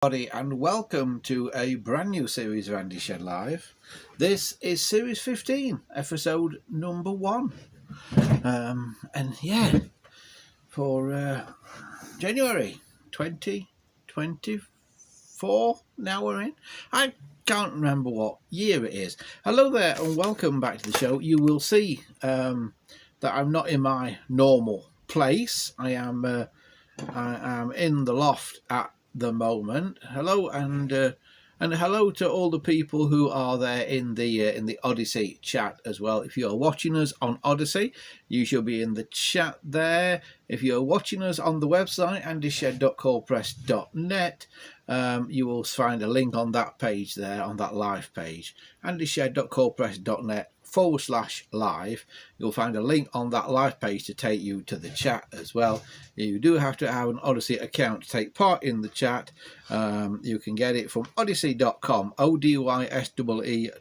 And welcome to a brand new series of Andy Shed Live. This is series 15, episode number 1. And yeah, for January 2024, now we're in. I can't remember what year it is. Hello there and welcome back to the show. You will see that I'm not in my normal place. I am in the loft at the moment. Hello and hello to all the people who are there in the Odyssey chat as well. If you're watching us on Odyssey, you should be in the chat there. If you're watching us on the website andyshed.coldpress.net, you will find a link on that page there, on that live page, andyshed.coldpress.net/live. You'll find a link on that live page to take you to the chat as well. You do have to have an Odyssey account to take part in the chat. You can get it from odyssey.com, odyssee.com.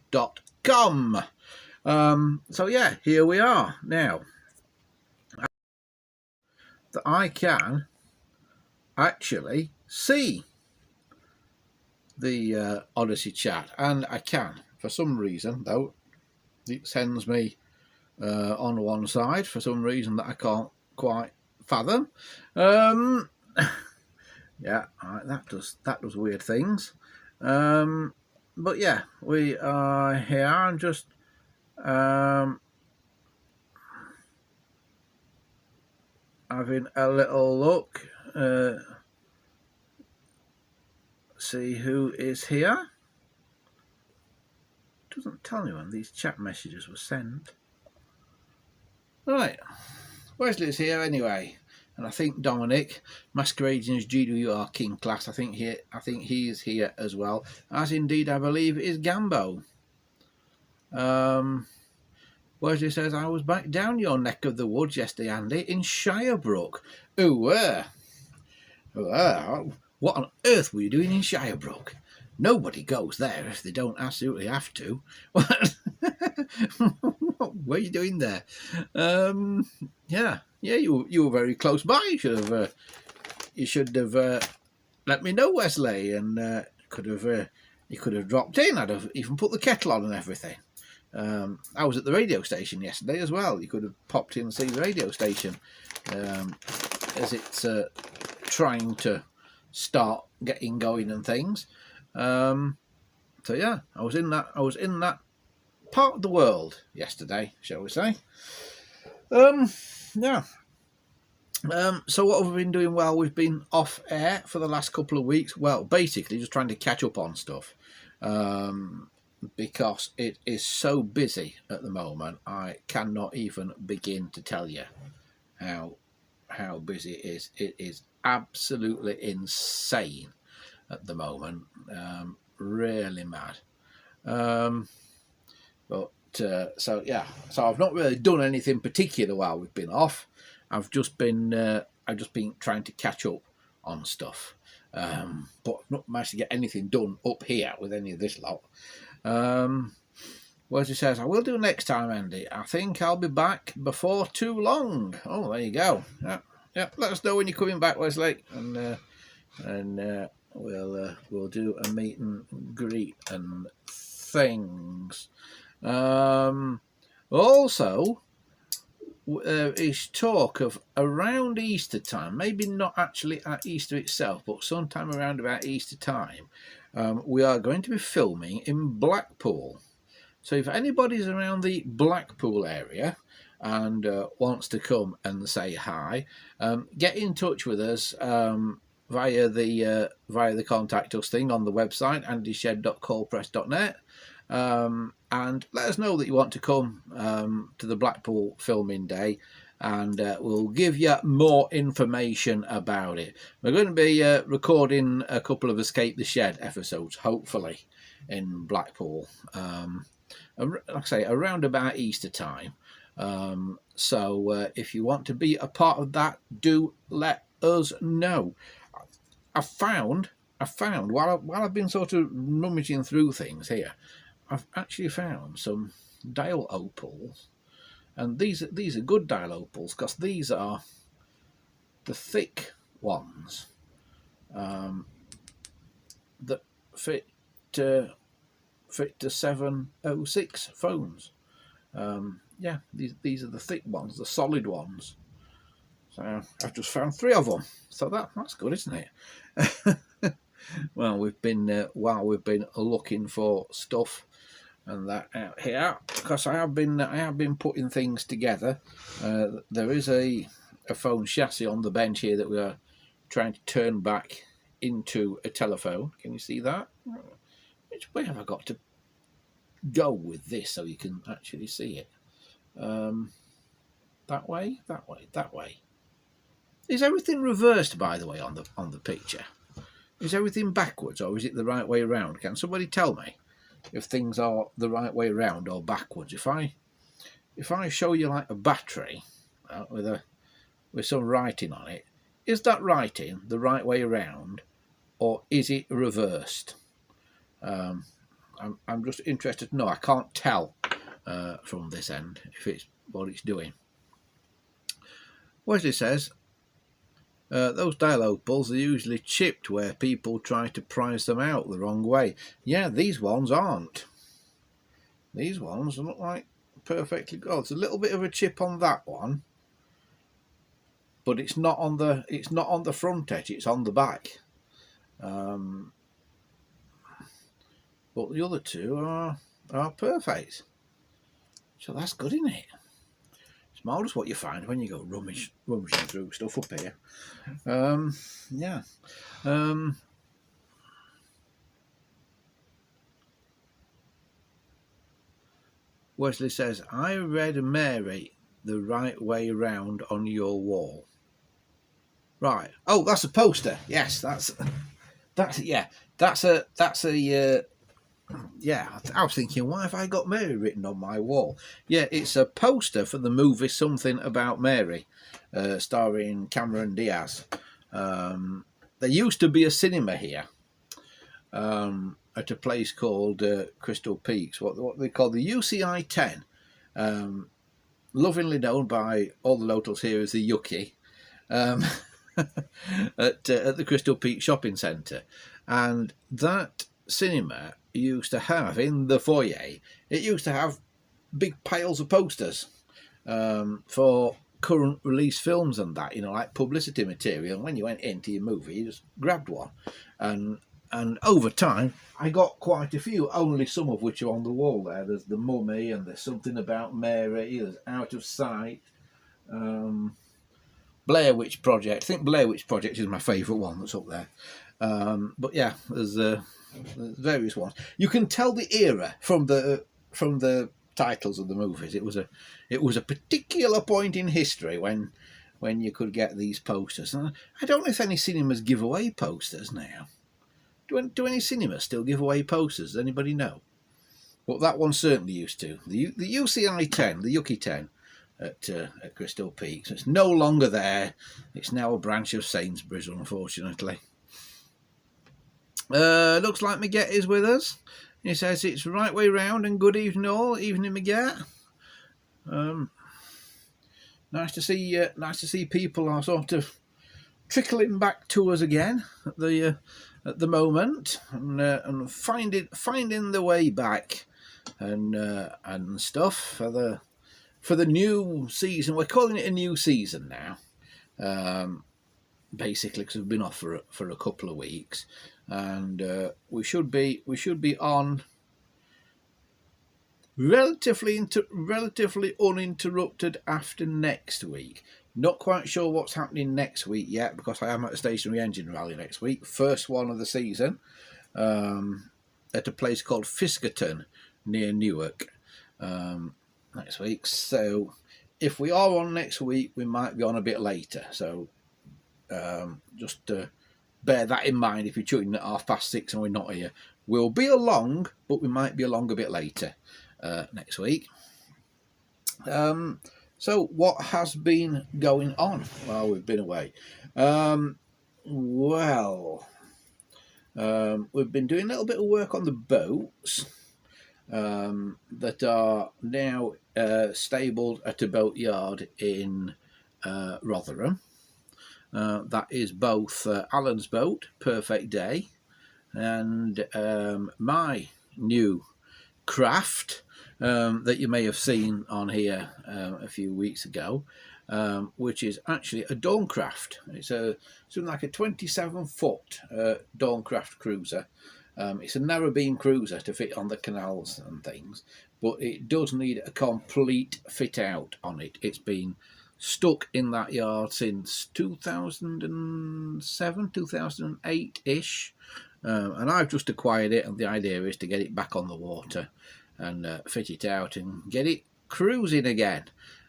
So yeah, here we are now. That I can actually see the Odyssey chat, and I can, for some reason though, it sends me on one side for some reason that I can't quite fathom. Yeah, that does weird things. But yeah, we are here. I'm just having a little look, see who is here. Doesn't tell me when these chat messages were sent. Right, Wesley's here anyway, and I think Dominic, masquerading as GWR King Class, I think he is here as well, as indeed I believe is Gambo. Wesley says, I was back down your neck of the woods yesterday, Andy, in Shirebrook. What on earth were you doing in Shirebrook? Nobody goes there if they don't absolutely have to. What are you doing there? Yeah, you were very close by. You should have let me know, Wesley, and you could have dropped in. I'd have even put the kettle on and everything. I was at the radio station yesterday as well. You could have popped in and seen the radio station as it's trying to start getting going and things. So yeah, I was in that part of the world yesterday, shall we say. Yeah. So what have we been doing? Well, we've been off air for the last couple of weeks. Well, basically just trying to catch up on stuff. Because it is so busy at the moment, I cannot even begin to tell you how busy it is. It is absolutely insane at the moment, really mad. So yeah, so I've not really done anything particular while we've been off. I've just been trying to catch up on stuff, but I've not managed to get anything done up here with any of this lot. Wesley says, I will do next time, Andy. I think I'll be back before too long. Oh, there you go. Yeah. Let us know when you're coming back, Wesley, and we'll do a meet and greet and things. Also, is talk of around Easter time, maybe not actually at Easter itself, but sometime around about Easter time, we are going to be filming in Blackpool. So if anybody's around the Blackpool area and wants to come and say hi, get in touch with us via the contact us thing on the website, andyshed.coldpress.net, and let us know that you want to come to the Blackpool filming day, and we'll give you more information about it. We're going to be recording a couple of Escape the Shed episodes, hopefully, in Blackpool, like I say, around about Easter time. So if you want to be a part of that, do let us know. I found while I've been sort of rummaging through things here, I've actually found some dial opals, and these are good dial opals because these are the thick ones. fit to 706 phones. Yeah, these are the thick ones, the solid ones. So I've just found 3 of them. So that's good, isn't it? Well, we've been while we've been looking for stuff and that out here, because I have been putting things together. There is a phone chassis on the bench here that we are trying to turn back into a telephone. Can you see that? Which way have I got to go with this so you can actually see it? That way, that way, that way. Is everything reversed, by the way, on the picture? Is everything backwards, or is it the right way around? Can somebody tell me if things are the right way around or backwards? If I show you like a battery with some writing on it, is that writing the right way around, or is it reversed? I'm just interested to know. I can't tell from this end if it's what it's doing. Wesley says, those dial opals are usually chipped where people try to price them out the wrong way. Yeah, these ones aren't. These ones look like perfectly good. There's a little bit of a chip on that one, but it's not on the front edge. It's on the back. But the other 2 are perfect. So that's good, isn't it? It's marvellous what you find when you go rummaging through stuff up here. Yeah. Wesley says, I read Mary the right way round on your wall. Right. Oh, that's a poster. Yes, that's yeah. That's a yeah, I was thinking, why have I got Mary written on my wall? Yeah, it's a poster for the movie Something About Mary, starring Cameron Diaz. There used to be a cinema here at a place called Crystal Peaks, what they call the UCI 10, lovingly known by all the locals here as the Yucky, at the Crystal Peaks Shopping Centre. And that cinema used to have, in the foyer, it used to have big piles of posters for current release films and that, like publicity material. When you went into your movie, you just grabbed one. And over time, I got quite a few, only some of which are on the wall there. There's The Mummy, and there's Something About Mary, there's Out of Sight, Blair Witch Project. I think Blair Witch Project is my favourite one that's up there. But yeah, there's various ones. You can tell the era from the titles of the movies. It was a particular point in history when you could get these posters. And I don't know if any cinemas give away posters now. Do any cinemas still give away posters? Does anybody know? But that one certainly used to. The UCI 10, the Yucky 10 at Crystal Peaks. It's no longer there. It's now a branch of Sainsbury's, unfortunately. Looks like Miguel is with us. He says it's right way round and good evening all. Evening, Miguel. Nice to see people are sort of trickling back to us again at the moment, and finding the way back and stuff for the new season. We're calling it a new season now, basically, because we've been off for a couple of weeks, and we should be on relatively uninterrupted after next week. Not quite sure what's happening next week yet, because I am at a stationary engine rally next week, first one of the season, at a place called Fiskerton near Newark next week. So if we are on next week, we might be on a bit later. So just bear that in mind if you're tuning at 6:30 and we're not here. We'll be along, but we might be along a bit later next week. So what has been going on while we've been away? We've been doing a little bit of work on the boats that are now stabled at a boatyard in Rotherham. That is both Alan's boat, Perfect Day, and my new craft that you may have seen on here a few weeks ago, which is actually a Dawn-craft. It's something like a 27-foot Dawn-craft cruiser. It's a narrow beam cruiser to fit on the canals and things, but it does need a complete fit out on it. It's been stuck in that yard since 2007, 2008-ish. And I've just acquired it, and the idea is to get it back on the water and fit it out and get it cruising again.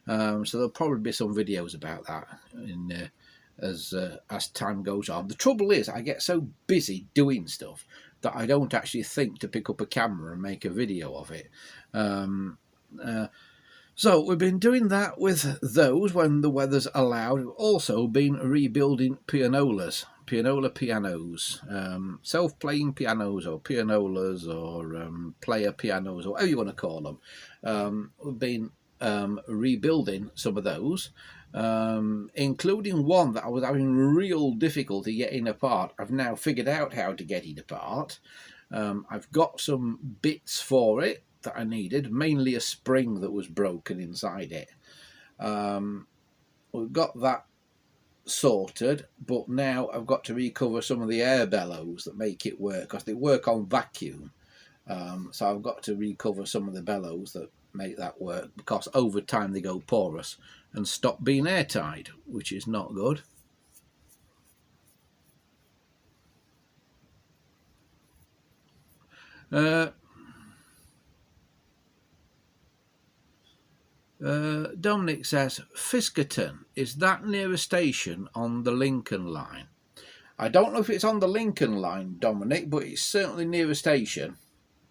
So there'll probably be some videos about that as time goes on. The trouble is, I get so busy doing stuff that I don't actually think to pick up a camera and make a video of it. So we've been doing that with those when the weather's allowed. We've also been rebuilding pianola pianos, self-playing pianos or pianolas or player pianos or whatever you want to call them. We've been rebuilding some of those, including one that I was having real difficulty getting apart. I've now figured out how to get it apart. I've got some bits for it that I needed, mainly a spring that was broken inside it. We've got that sorted, but now I've got to recover some of the air bellows that make it work, because they work on vacuum. So I've got to recover some of the bellows that make that work, because over time they go porous and stop being airtight, which is not good. Dominic says, Fiskerton, is that near a station on the Lincoln line? I don't know if it's on the Lincoln line, Dominic, but it's certainly near a station.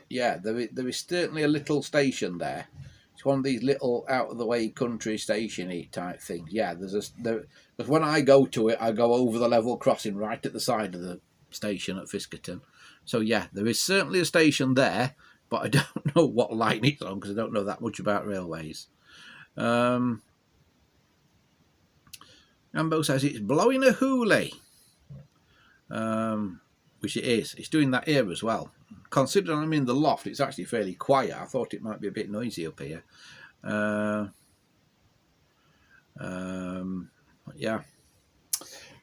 Yeah, there is certainly a little station there. It's one of these little out-of-the-way country station-y type things. Yeah, because when I go to it, I go over the level crossing right at the side of the station at Fiskerton. So yeah, there is certainly a station there, but I don't know what line it's on because I don't know that much about railways. Ambo says it's blowing a hoolie, which it is. It's doing that here as well. Considering I'm in the loft, it's actually fairly quiet. I thought it might be a bit noisy up here. Yeah.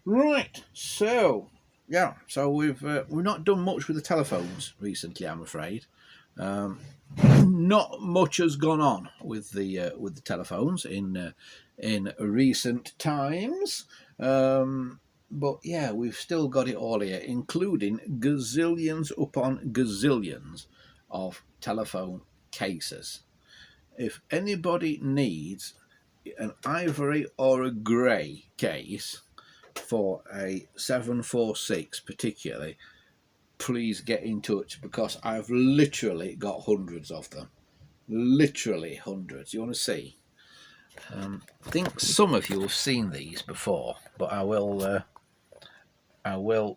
Right. So yeah. So we've not done much with the telephones recently, I'm afraid. Not much has gone on with the telephones in recent times, but yeah, we've still got it all here, including gazillions upon gazillions of telephone cases. If anybody needs an ivory or a grey case for a 746 particularly, please get in touch, because I've literally got hundreds of them. Literally hundreds. You want to see? I think some of you have seen these before, but I will. Oh,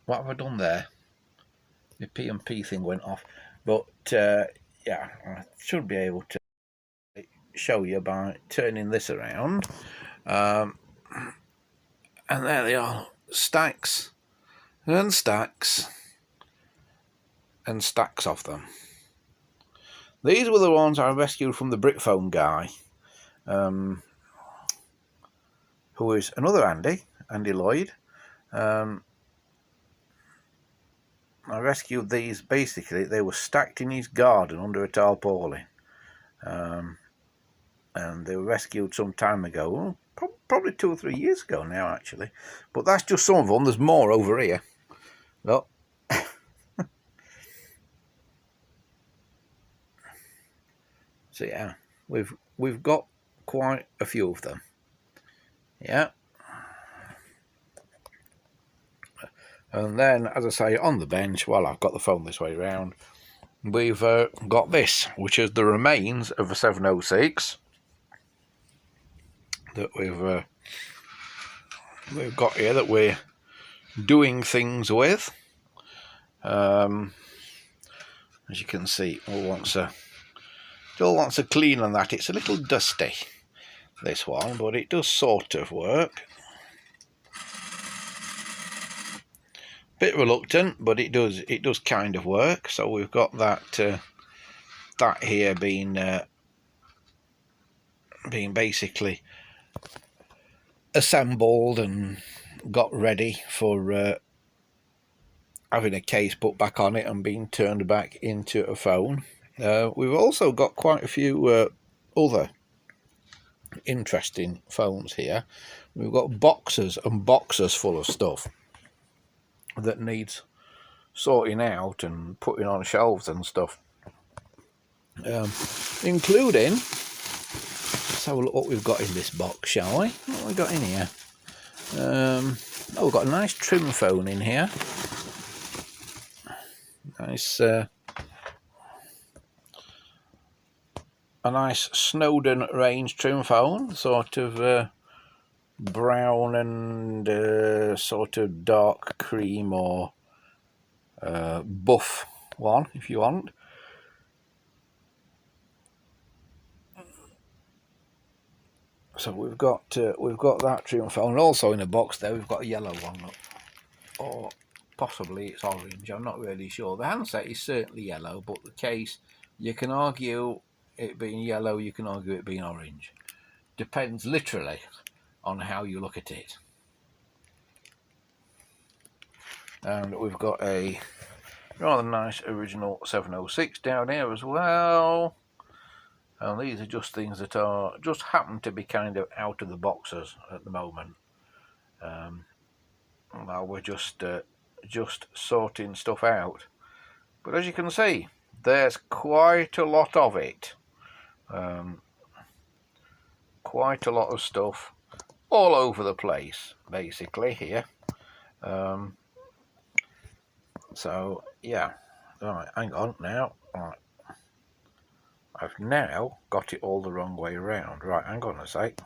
what have I done there? The P&P thing went off, but yeah, I should be able to show you by turning this around. And there they are, stacks and stacks and stacks of them. These were the ones I rescued from the Brickphone guy, who is another Andy Lloyd. I rescued these, basically, they were stacked in his garden under a tarpaulin. And they were rescued some time ago, probably 2 or 3 years ago now, actually. But that's just some of them. There's more over here. Look. So yeah, we've got quite a few of them. Yeah. And then, as I say, on the bench, while I've got the phone this way round, we've got this, which is the remains of a 706 that we've got here that we're doing things with. As you can see, still wants a clean on that. It's a little dusty, this one, but it does sort of work. Bit reluctant, but it does kind of work. So we've got that that here being basically assembled and got ready for having a case put back on it and being turned back into a phone. We've also got quite a few other interesting phones here. We've got boxes and boxes full of stuff that needs sorting out and putting on shelves and stuff, including, let's have a look what we've got in this box, shall we? What have we got in here? Oh, we've got a nice trim phone in here. Nice a nice Snowden range trim phone, sort of brown and sort of dark cream or buff one, if you want. So we've got that trim phone. Also in a box there we've got a yellow one, or possibly it's orange. I'm not really sure. The handset is certainly yellow, but the case, you can argue it being yellow, you can argue it being orange. Depends literally on how you look at it. And we've got a rather nice original 706 down here as well. And these are just things that are just happen to be kind of out of the boxes at the moment. Well, we're just sorting stuff out. But as you can see, there's quite a lot of it. Quite a lot of stuff all over the place, basically, here. So, yeah. Right, hang on now. Right. I've now got it all the wrong way around. Right, hang on a sec.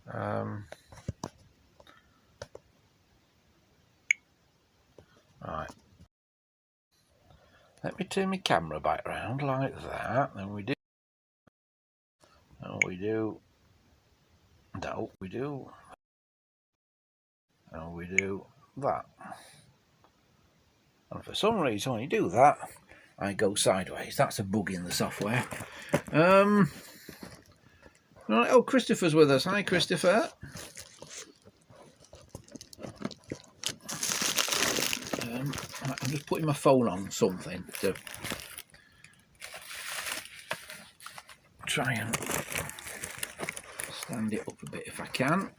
Right. Let me turn my camera back around like that. Then we do. No, we do. No, we do. No, we do that. And for some reason, when you do that, I go sideways. That's a bug in the software. Right, oh, Christopher's with us. Hi, Christopher. I'm just putting my phone on something to try and stand it up a bit if I can.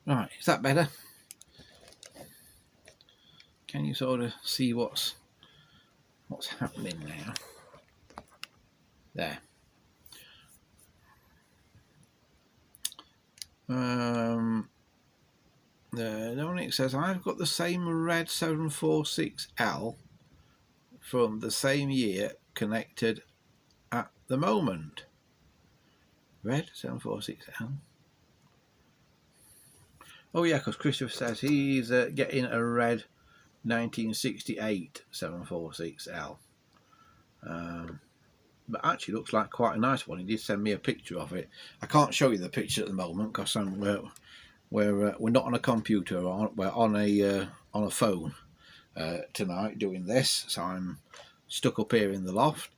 Right, is that better? Can you sort of see what's happening now? There. Dominic says, I've got the same red 746L from the same year connected at the moment. Red 746L. Oh yeah, because Christopher says he's getting a red 1968 746L. But actually looks like quite a nice one. He did send me a picture of it. I can't show you the picture at the moment because we're not on a computer. We're on a phone tonight doing this. So I'm stuck up here in the loft.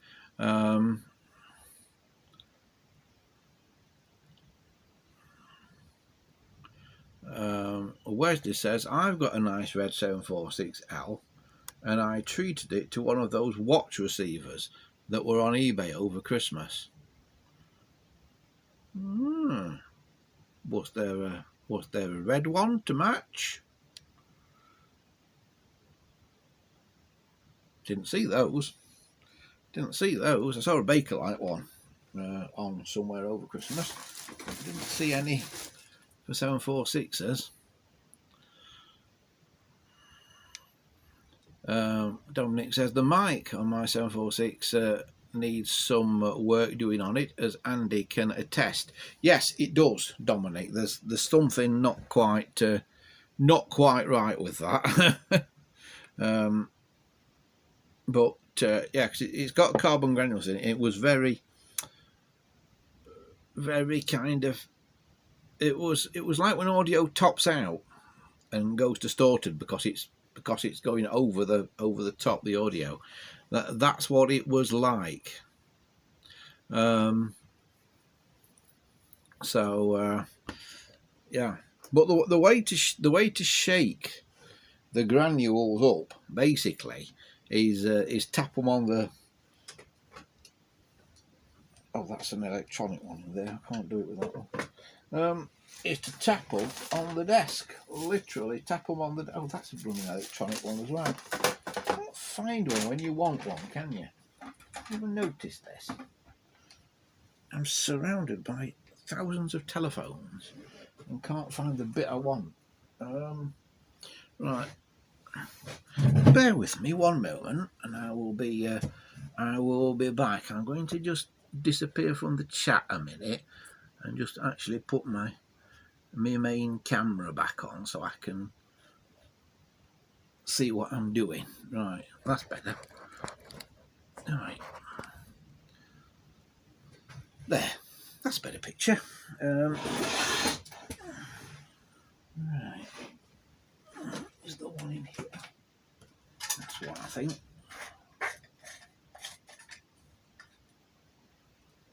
Wesley says, I've got a nice red 746L and I treated it to one of those watch receivers that were on eBay over Christmas. Was there a red one to match? Didn't see those. I saw a Bakelite one on somewhere over Christmas. Didn't see any for 746s. Dominic says the mic on my 746 needs some work doing on it, as Andy can attest. Yes, it does, Dominic. There's something not quite right with that. But yeah, cause it's got carbon granules in it. It was very kind of. It was like when audio tops out and goes distorted because it's because it's going over the top, the audio. That's what it was like. Yeah, but the way to shake the granules up basically is tap them on the. Oh, that's an electronic one in there. I can't do it with that one. Is to tap them on the desk. Literally tap them on the. Oh, that's a blooming electronic one as well. You can't find one when you want one, can you? Never noticed this. I'm surrounded by thousands of telephones and can't find the bit I want. Right. Bear with me one moment, and I will be back. I'm going to just disappear from the chat a minute and just actually put my main camera back on so I can see what I'm doing. Right, that's better. Right, there, that's a better picture. Right, is the one in here? That's what I think.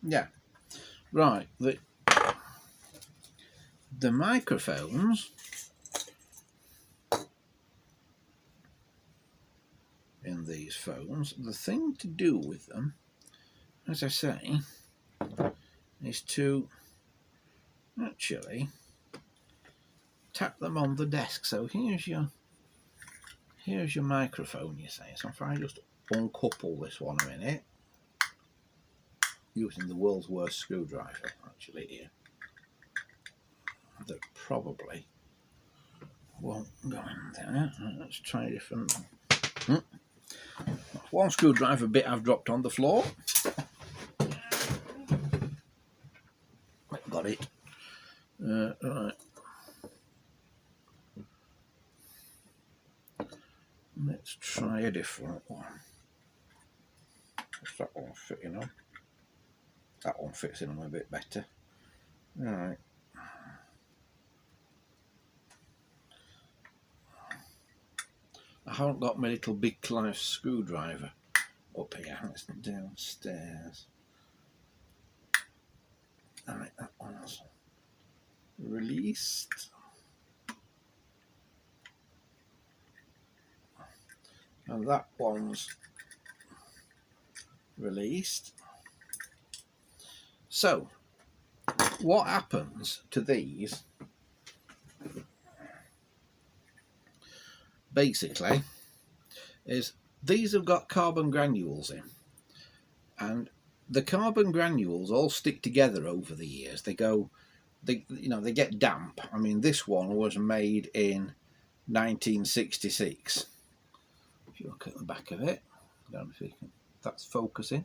Yeah, right. The microphones in these phones, the thing to do with them, as I say, is to actually tap them on the desk. So here's your microphone, you say. So if I just uncouple this one a minute, using the world's worst screwdriver actually here, that probably won't go in there. Let's try a different one. One screwdriver bit I've dropped on the floor. Got it. Right. Let's try a different one. Does that one fit in on? That one fits in a bit better. Right. I haven't got my little big Clive screwdriver up here. It's downstairs. Alright, that one's released. And that one's released. So, what happens to these, basically, is these have got carbon granules in. And the carbon granules all stick together over the years. They get damp. I mean, this one was made in 1966. If you look at the back of it, I don't know if that's focusing.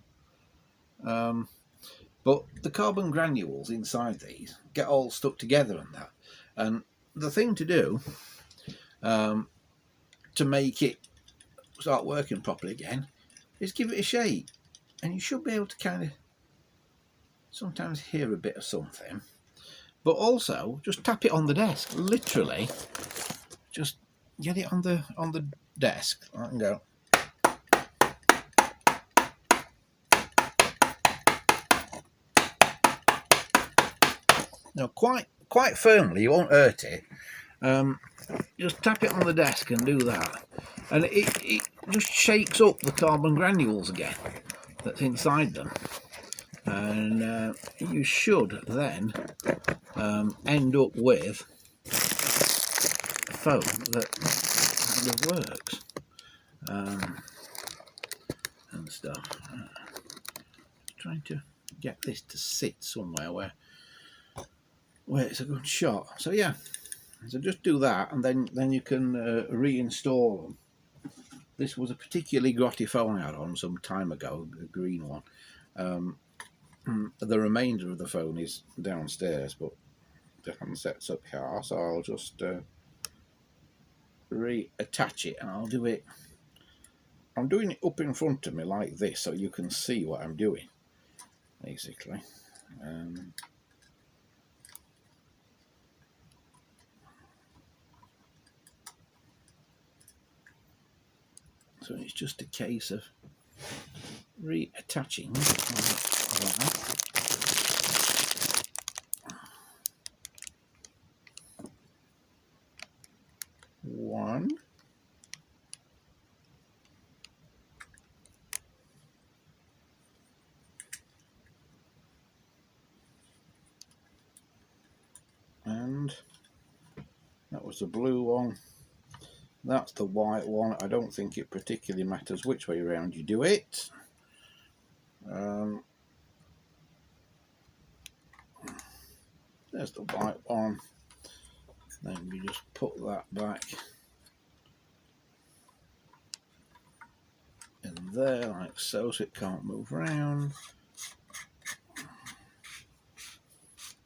But the carbon granules inside these get all stuck together and that. And the thing to do to make it start working properly again is give it a shake. And you should be able to kind of sometimes hear a bit of something. But also, just tap it on the desk. Literally, just get it on the desk and go. Now, quite firmly. You won't hurt it. Just tap it on the desk and do that, and it just shakes up the carbon granules again that's inside them, and you should then end up with a phone that kind of works and stuff. Trying to get this to sit somewhere where it's a good shot. So yeah, so just do that, and then you can reinstall them. This was a particularly grotty phone I had on some time ago, a green one. The remainder of the phone is downstairs, but the handset's up here, so I'll just reattach it, and I'll do it. I'm doing it up in front of me like this, so you can see what I'm doing, basically. So it's just a case of reattaching that. One. And that was the blue one. That's the white one. I don't think it particularly matters which way around you do it. There's the white one. Then you just put that back in there like so, so it can't move around.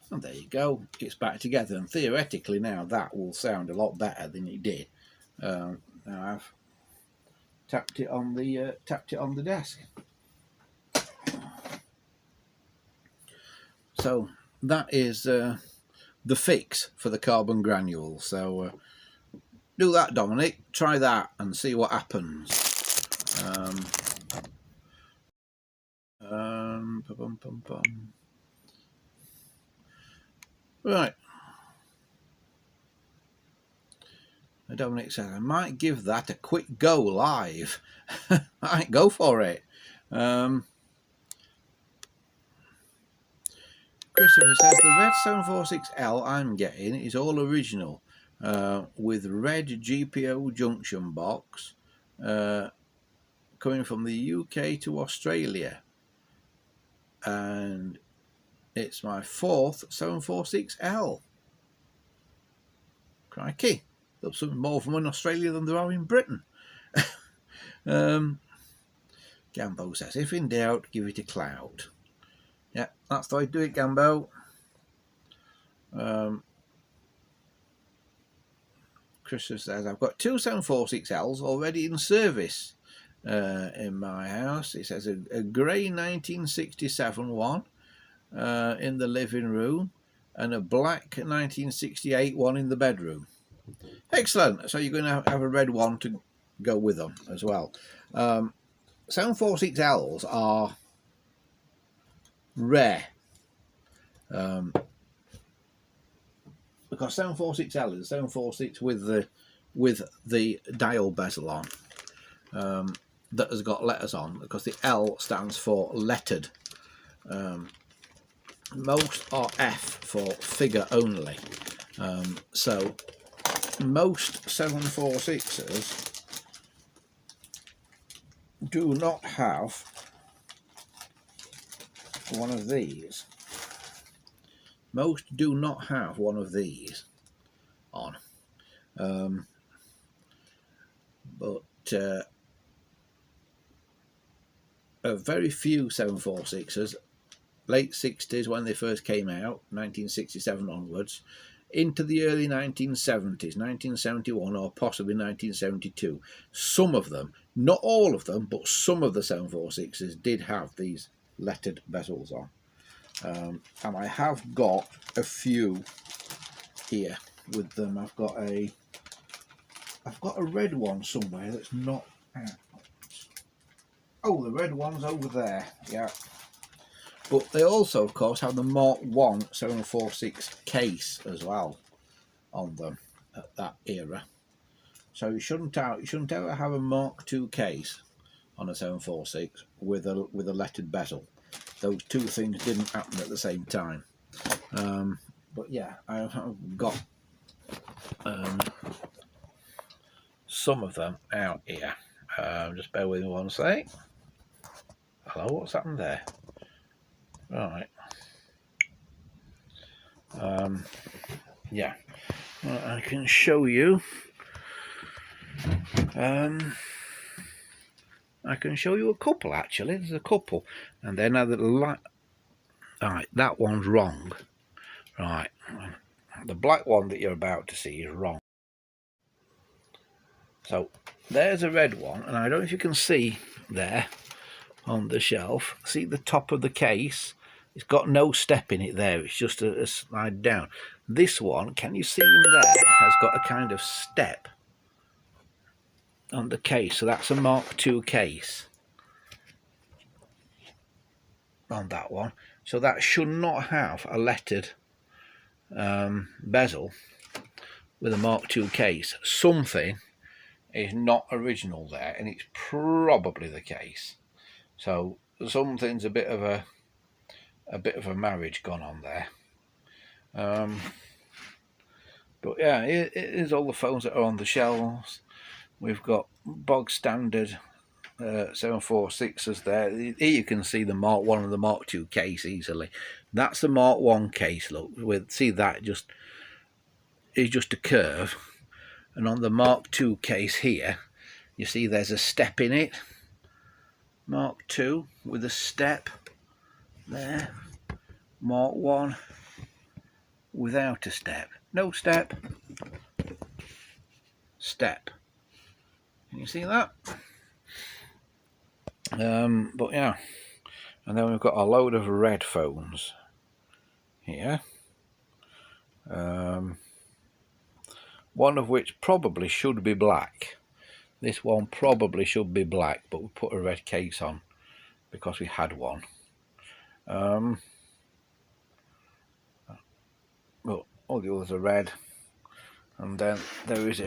And there you go, it's back together. And theoretically now that will sound a lot better than it did. Now I've tapped it on the desk. So that is the fix for the carbon granules. So do that, Dominic. Try that and see what happens. Right. Dominic says, I might give that a quick go live. Alright, go for it. Christopher says, the red 746L I'm getting is all original, with red GPO junction box, coming from the UK to Australia. And it's my 4th 746L. Crikey. There's something more from in Australia than there are in Britain. Gambo says, if in doubt, give it a cloud. Yeah, that's the way to do it, Gambo. Christopher says, I've got 2 746Ls already in service in my house. It says a grey 1967 one in the living room and a black 1968 one in the bedroom. Excellent. So you're going to have a red one to go with them as well. 746Ls are rare because 746L is 746 with the dial bezel on that has got letters on, because the L stands for lettered. Most are F for figure only. So most 746s do not have one of these. Most do not have one of these on. But very few 746s, late 60s when they first came out, 1967 onwards, into the early 1970s, 1971 or possibly 1972. Some of them, not all of them, but some of the 746s did have these lettered bezels on. And I have got a few here with them. I've got a red one somewhere that's not out. Oh, the red one's over there, yeah. But they also, of course, have the Mark 1 746 case as well on them at that era. So you shouldn't ever have a Mark 2 case on a 746 with a lettered bezel. Those two things didn't happen at the same time. But yeah, I've got some of them out here. Just bear with me one sec. Hello, what's happened there? Right. Yeah, well, I can show you. I can show you a couple actually. There's a couple, and then right, that one's wrong. Right, the black one that you're about to see is wrong. So there's a red one, and I don't know if you can see there on the shelf. See the top of the case? It's got no step in it there. It's just a slide down. This one, can you see in there, has got a kind of step. on the case. So that's a Mark II case on that one. So that should not have a lettered bezel with a Mark II case. Something is not original there, and it's probably the case. So something's a bit of a marriage gone on there. But yeah, it is all the phones that are on the shelves. We've got bog standard 746s there. Here you can see the Mark 1 and the Mark II case easily. That's the Mark 1 case. Look, see that is just a curve, and on the Mark II case here, you see there's a step in it. Mark II with a step there. Mark 1 without a step. No step. Step. Can you see that? But yeah, and then we've got a load of red phones here. One of which probably should be black. This one probably should be black, but we put a red case on because we had one. But all the others are red, and then there is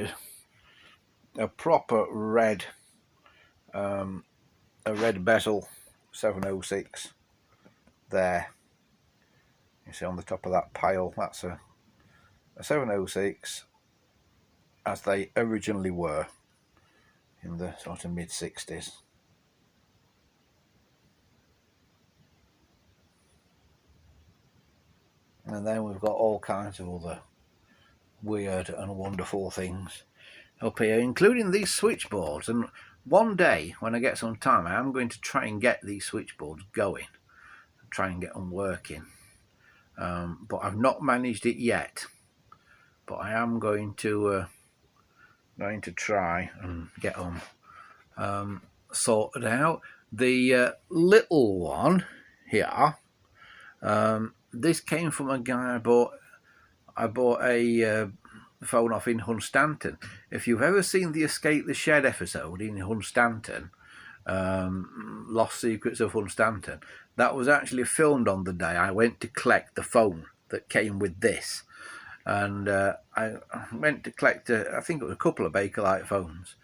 a proper red, a red bezel 706 there. You see on the top of that pile, that's a 706 as they originally were in the sort of mid-60s. And then we've got all kinds of other weird and wonderful things up here, including these switchboards. And one day, when I get some time, I am going to try and get these switchboards going, try and get them working. But I've not managed it yet. But I am going to try and get them sorted out. The little one here, this came from a guy I bought a phone off in Hunstanton. If you've ever seen the Escape the Shed episode in Hunstanton, Lost Secrets of Hunstanton, that was actually filmed on the day I went to collect the phone that came with this. And I went to collect, I think it was a couple of Bakelite phones.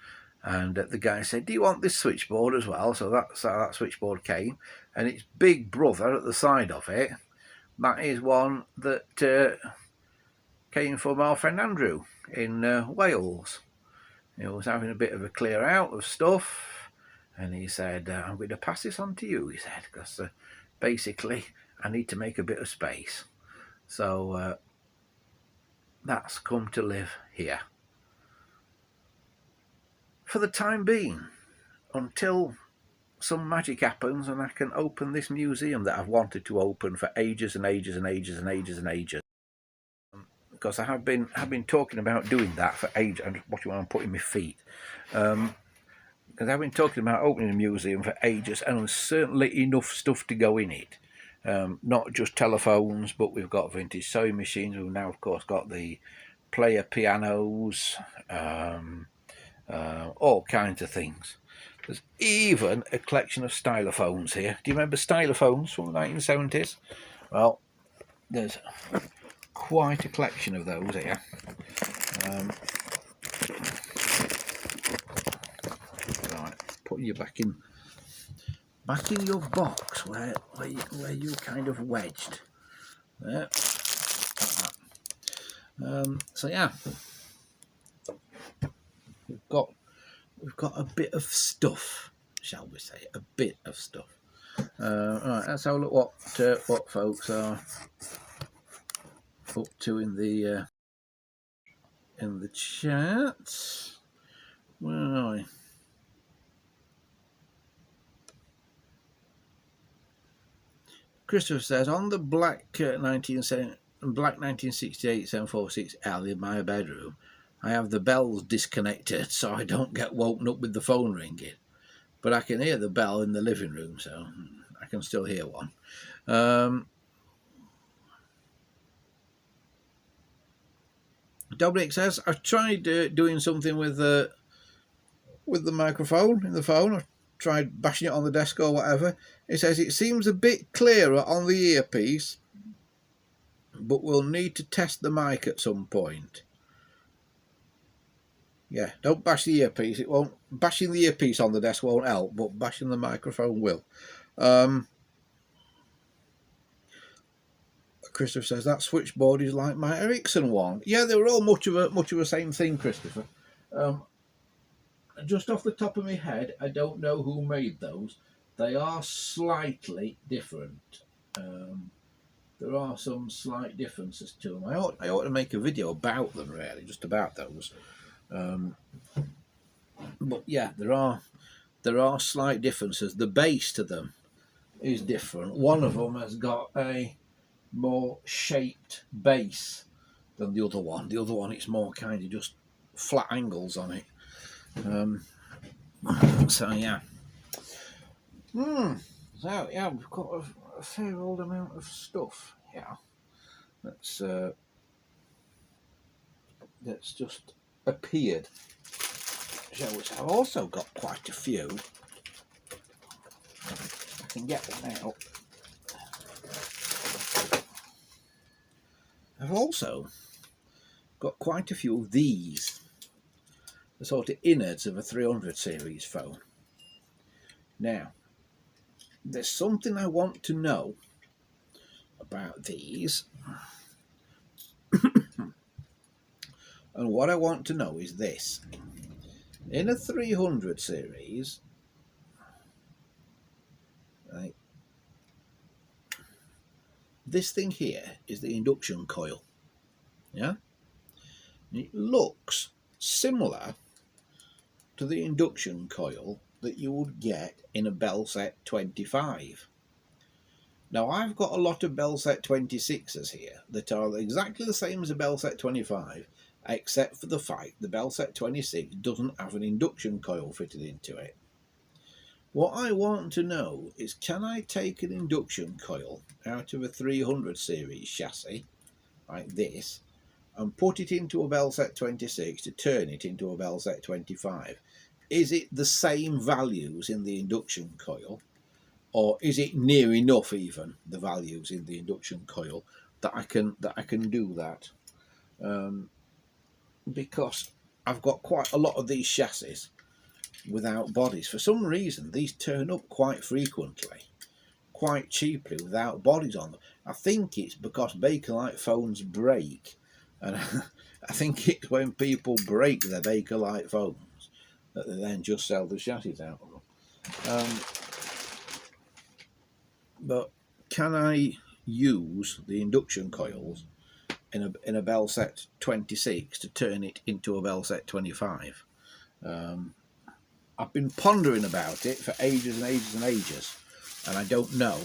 And the guy said, do you want this switchboard as well? So that's how that switchboard came. And its big brother at the side of it, that is one that came from our friend Andrew in Wales. He was having a bit of a clear out of stuff, and he said, I'm going to pass this on to you, he said, because basically I need to make a bit of space. So that's come to live here for the time being, until some magic happens and I can open this museum that I've wanted to open for ages and ages and ages and ages and ages. Because I have been talking about doing that for ages. And what do you want to put in my feet? Because I've been talking about opening a museum for ages, and there's certainly enough stuff to go in it. Not just telephones, but we've got vintage sewing machines. We've now, of course, got the player pianos, all kinds of things. There's even a collection of stylophones here. Do you remember stylophones from the 1970s? Well, there's quite a collection of those here. Right, put you back in your box where you're kind of wedged. There. So yeah, we've got a bit of stuff, shall we say? A bit of stuff. Right, let's have a look what folks are up to in the chat. Where are we? Christopher says, on the black 1968 746L in my bedroom, I have the bells disconnected so I don't get woken up with the phone ringing. But I can hear the bell in the living room, so I can still hear one. Dominic says, I've tried doing something with with the microphone in the phone. I've tried bashing it on the desk or whatever. It says it seems a bit clearer on the earpiece, but we'll need to test the mic at some point. Yeah, don't bash the earpiece. It won't. Bashing the earpiece on the desk won't help, but bashing the microphone will. Christopher says that switchboard is like my Ericsson one. Yeah, they were all much of a same thing, Christopher. Just off the top of my head, I don't know who made those. They are slightly different. There are some slight differences to them. I ought to make a video about them, really, just about those. But yeah, there are slight differences. The base to them is different. One of them has got a more shaped base than the other one. The other one, it's more kind of just flat angles on it. So yeah. So yeah, we've got a fair old amount of stuff here. That's just appeared. Shall we say, I've also got quite a few. I can get them out. I've also got quite a few of these, the sort of innards of a 300 series phone. Now, there's something I want to know about these. And what I want to know is this. In a 300 series, right, this thing here is the induction coil. Yeah? And it looks similar to the induction coil that you would get in a Bellset 25. Now, I've got a lot of Bellset 26s here that are exactly the same as a Bellset 25, except for the fact the Bellset 26 doesn't have an induction coil fitted into it. What I want to know is, can I take an induction coil out of a 300 series chassis like this and put it into a Bellset 26 to turn it into a Bellset 25? Is it the same values in the induction coil, or is it near enough even the values in the induction coil that I can do that? Because I've got quite a lot of these chassis without bodies. For some reason, these turn up quite frequently, quite cheaply, without bodies on them. I think it's because Bakelite phones break, and I think it's when people break their Bakelite phones that they then just sell the chassis out of them. But can I use the induction coils in a Bellset 26 to turn it into a Bellset 25? I've been pondering about it for ages and ages and ages, and I don't know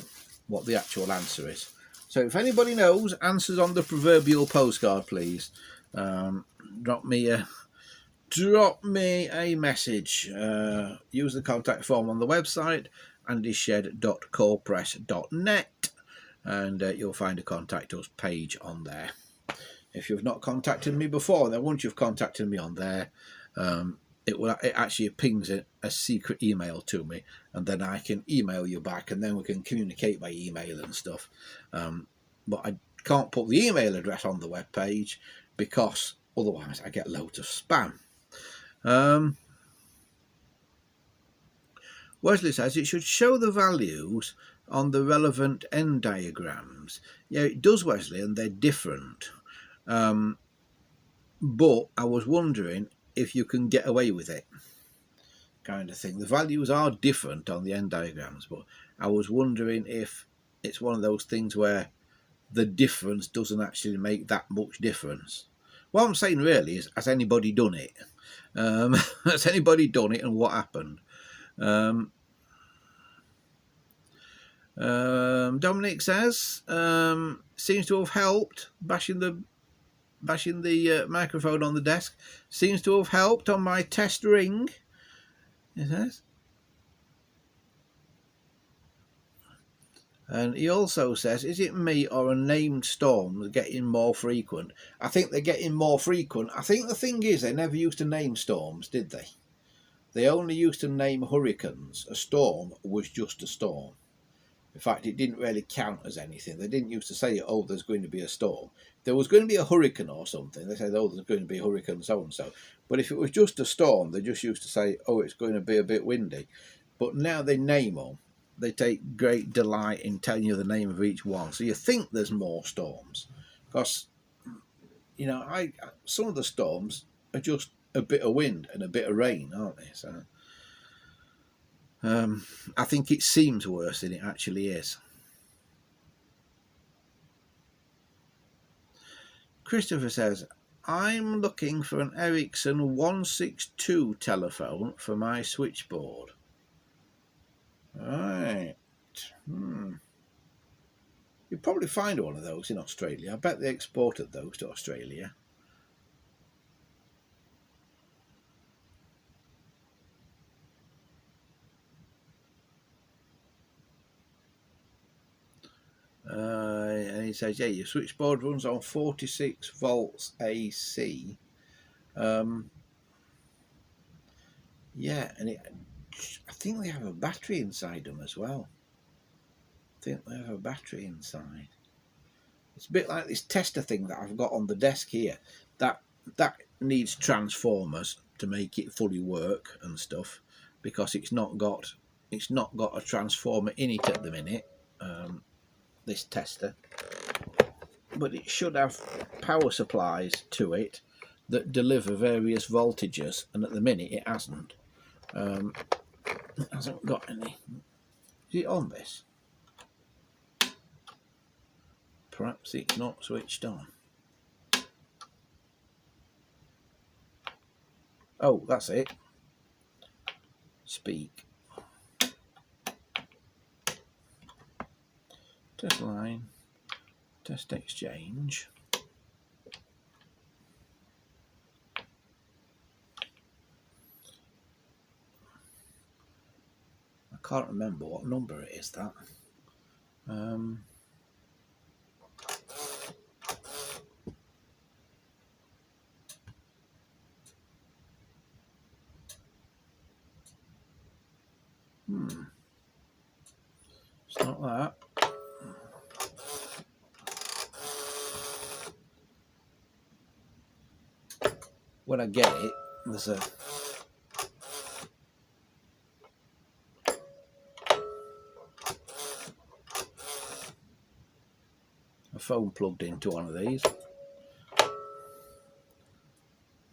what the actual answer is. So if anybody knows, answers on the proverbial postcard, please. Drop me a message. Use the contact form on the website, andyshed.copress.net, and you'll find a contact us page on there. If you've not contacted me before, then once you've contacted me on there, it actually pings a secret email to me, and then I can email you back, and then we can communicate by email and stuff. But I can't put the email address on the web page because otherwise I get loads of spam. Wesley says it should show the values on the relevant end diagrams. Yeah, it does, Wesley, and they're different. But I was wondering if you can get away with it, kind of thing. The values are different on the end diagrams, but I was wondering if it's one of those things where the difference doesn't actually make that much difference. What I'm saying really is, has anybody done it? Has anybody done it, and what happened? Dominic says seems to have helped. Bashing the microphone on the desk seems to have helped on my test ring. It says. And he also says, is it me or a named storm getting more frequent? I think they're getting more frequent. I think the thing is, they never used to name storms, did they? they only used to name hurricanes. A storm was just a storm. In fact, it didn't really count as anything. They didn't used to say, oh, there's going to be a storm. If there was going to be a hurricane or something, they said, oh, there's going to be a hurricane so-and-so. But if it was just a storm, they just used to say, oh, it's going to be a bit windy. But now they name them. They take great delight in telling you the name of each one. So you think there's more storms. Because, you know, some of the storms are just a bit of wind and a bit of rain, aren't they? So I think it seems worse than it actually is. Christopher says, I'm looking for an Ericsson 162 telephone for my switchboard. Right. You'll probably find one of those in Australia. I bet they exported those to Australia. And he says, yeah, your switchboard runs on 46 volts AC. Yeah, and I think they have a battery inside them as well. I think they have a battery inside. It's a bit like this tester thing that I've got on the desk here. That needs transformers to make it fully work and stuff, because it's not got a transformer in it at the minute. This tester, but it should have power supplies to it that deliver various voltages, and at the minute it hasn't. It hasn't got any. Is it on this? Perhaps it's not switched on. Oh, that's it. Speak. Test line. Test exchange. I can't remember what number it is, that. It's not that. When I get it, there's a phone plugged into one of these.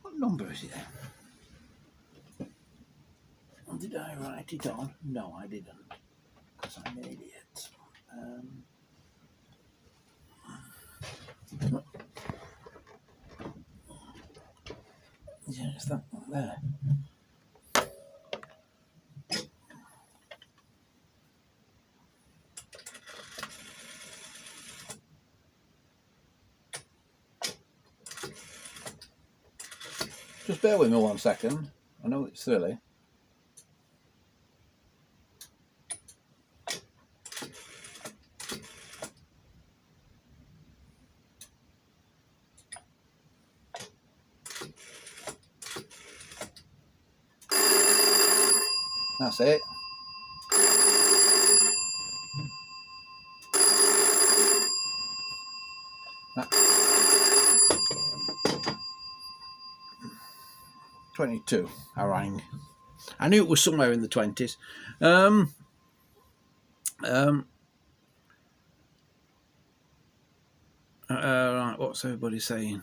What number is it then? Did I write it on? No, I didn't, because I'm an idiot. Yeah, it's that one there. Just bear with me 1 second. I know it's silly. That's it. That 22, I rang. I knew it was somewhere in the 20s. Right, what's everybody saying?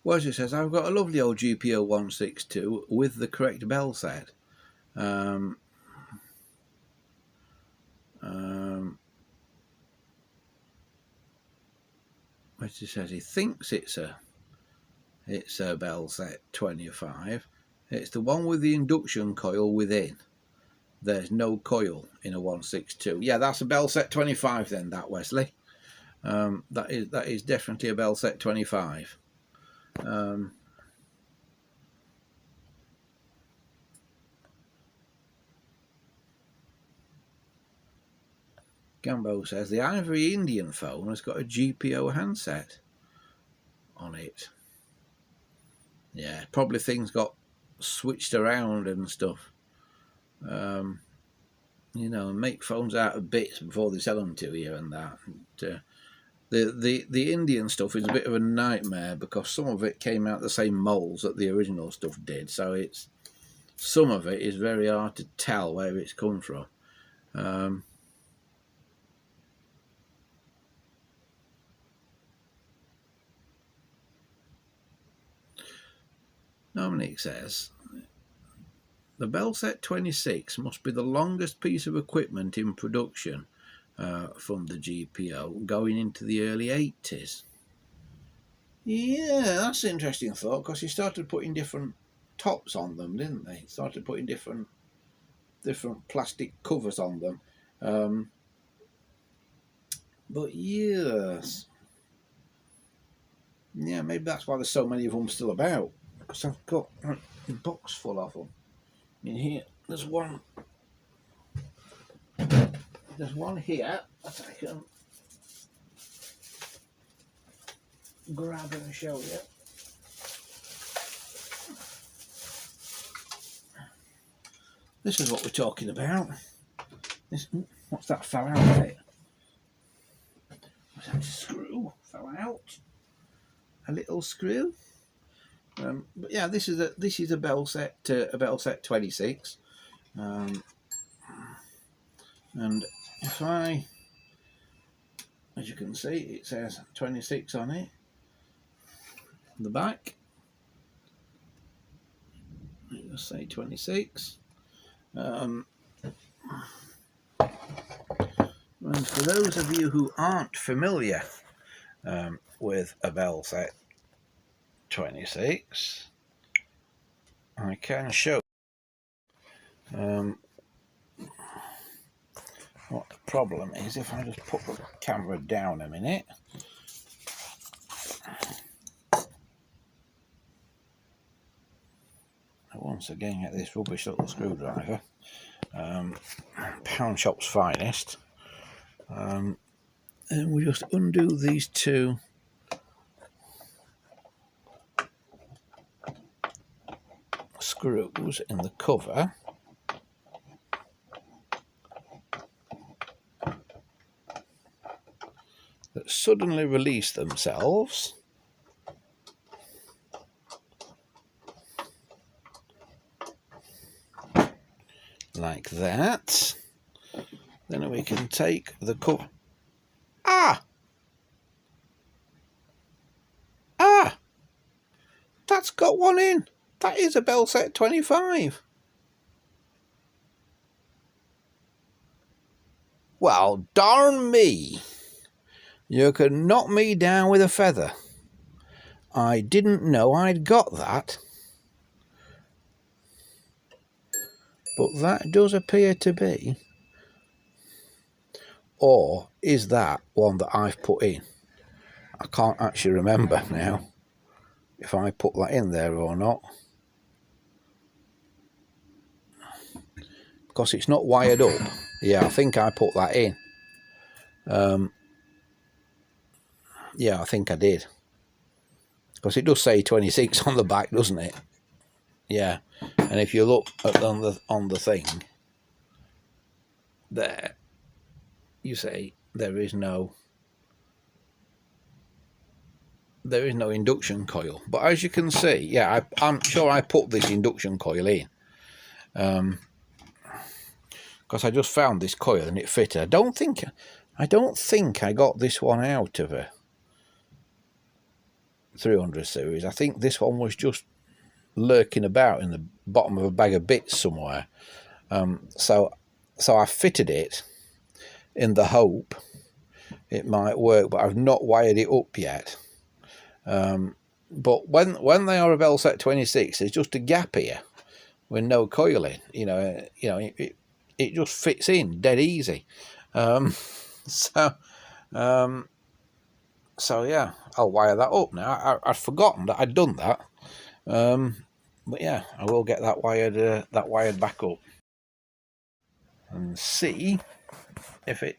Wesley says, I've got a lovely old GPO 162 with the correct bell set. Wesley says he thinks it's a bell set 25. It's the one with the induction coil within. There's no coil in a 162. Yeah, that's a bell set 25 then, that, Wesley. That is definitely a bell set 25. Gambo says the Ivory Indian phone has got a GPO handset on it. Yeah, probably things got switched around and stuff. You know, make phones out of bits before they sell them to you and that. And, the Indian stuff is a bit of a nightmare because some of it came out the same molds that the original stuff did. So it's some of it is very hard to tell where it's come from. Normally it says the Bellset 26 must be the longest piece of equipment in production from the GPO going into the early 80s. Yeah, that's an interesting thought because he started putting different tops on them, didn't they? Started putting different plastic covers on them. But yes, yeah, maybe that's why there's so many of them still about. Because I've got a box full of them. In here, there's one. There's one here that I can grab and show you. This is what we're talking about. What's that fell out of it? Was that a screw? Fell out. A little screw. But yeah, this is a Bellset 26. And if I, as you can see, it says 26 on it. The back, it'll say 26. And for those of you who aren't familiar with a Bellset 26, I can show what the problem is. If I just put the camera down a minute. Once again, get this rubbish little screwdriver, Pound Shop's finest, and we just undo these two screws in the cover. That suddenly release themselves. Like that. Then we can take the cover. That's got one in. That is a Bellset 25. Well, darn me. You could knock me down with a feather. I didn't know I'd got that. But that does appear to be. Or is that one that I've put in? I can't actually remember now if I put that in there or not. Because it's not wired up. Yeah, I think I put that in. Yeah, I think I did. Because it does say 26 on the back, doesn't it? Yeah. And if you look at on the thing, there, you say there is no induction coil. But as you can see, yeah, I'm sure I put this induction coil in. Because I just found this coil and it fitted. I don't think I got this one out of a 300 series. I think this one was just lurking about in the bottom of a bag of bits somewhere. So I fitted it in the hope it might work, but I've not wired it up yet. But when they are a Bellset 26, there's just a gap here with no coil in. It just fits in dead easy. So yeah, I'll wire that up now. I'd forgotten that I'd done that. But yeah, I will get that wired back up and see if it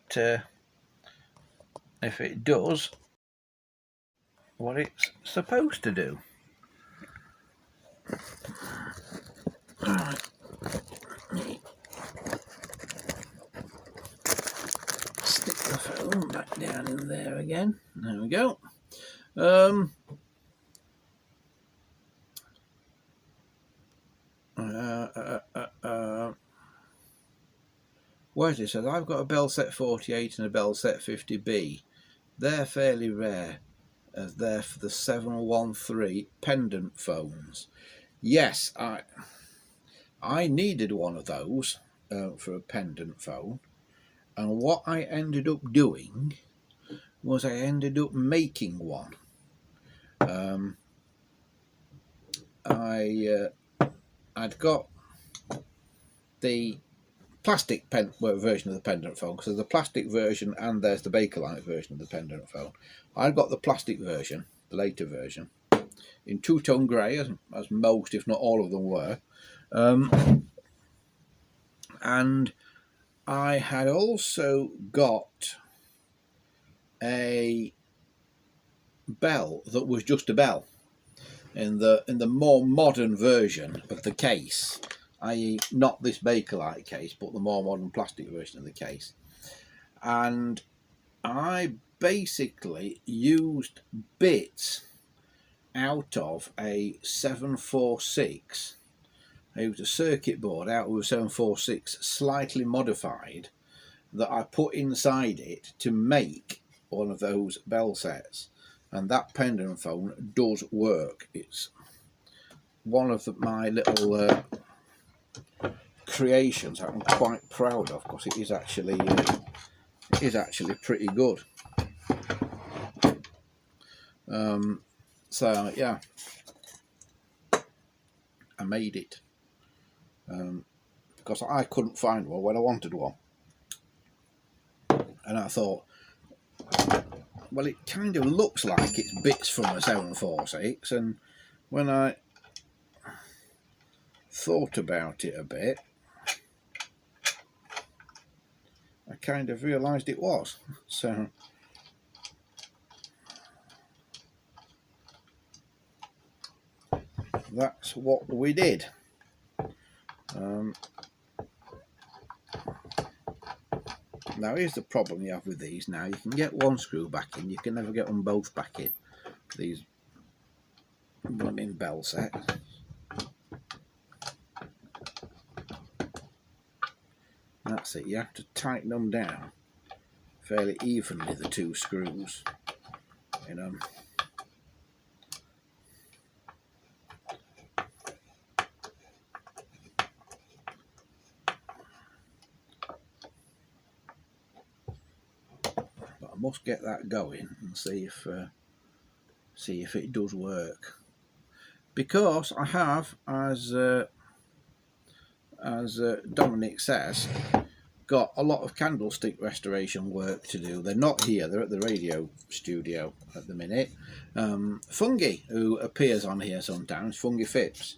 does what it's supposed to do. down in there again. There we go. Wesley says, I've got a Bell Set 48 and a Bell Set 50B. They're fairly rare, as they're for the 713 pendant phones. Yes, I needed one of those for a pendant phone, and what I ended up doing was I ended up making one. I'd got the plastic version of the pendant phone, because there's the plastic version and there's the Bakelite version of the pendant phone. I got the plastic version, the later version, in two-tone grey, as most, if not all of them were. And I had also got a bell that was just a bell in the more modern version of the case, i.e. not this Bakelite case, but the more modern plastic version of the case. And I basically used bits out of a 746. I used a circuit board out of a 746 slightly modified that I put inside it to make one of those bell sets. And that pendant phone does work. It's one of my little creations I'm quite proud of, because it is actually pretty good. So yeah, I made it because I couldn't find one when I wanted one, and I thought, well, it kind of looks like it's bits from a 746, and when I thought about it a bit, I kind of realised it was. So that's what we did. Now here's the problem you have with these. Now you can get one screw back in, you can never get them both back in. These blooming bell sets. That's it, you have to tighten them down fairly evenly, the two screws, you know. But I must get that going and see if it does work, because I have, as Dominic says, got a lot of candlestick restoration work to do. They're not here, they're at the radio studio at the minute. Fungi, who appears on here sometimes, Fungi Phipps,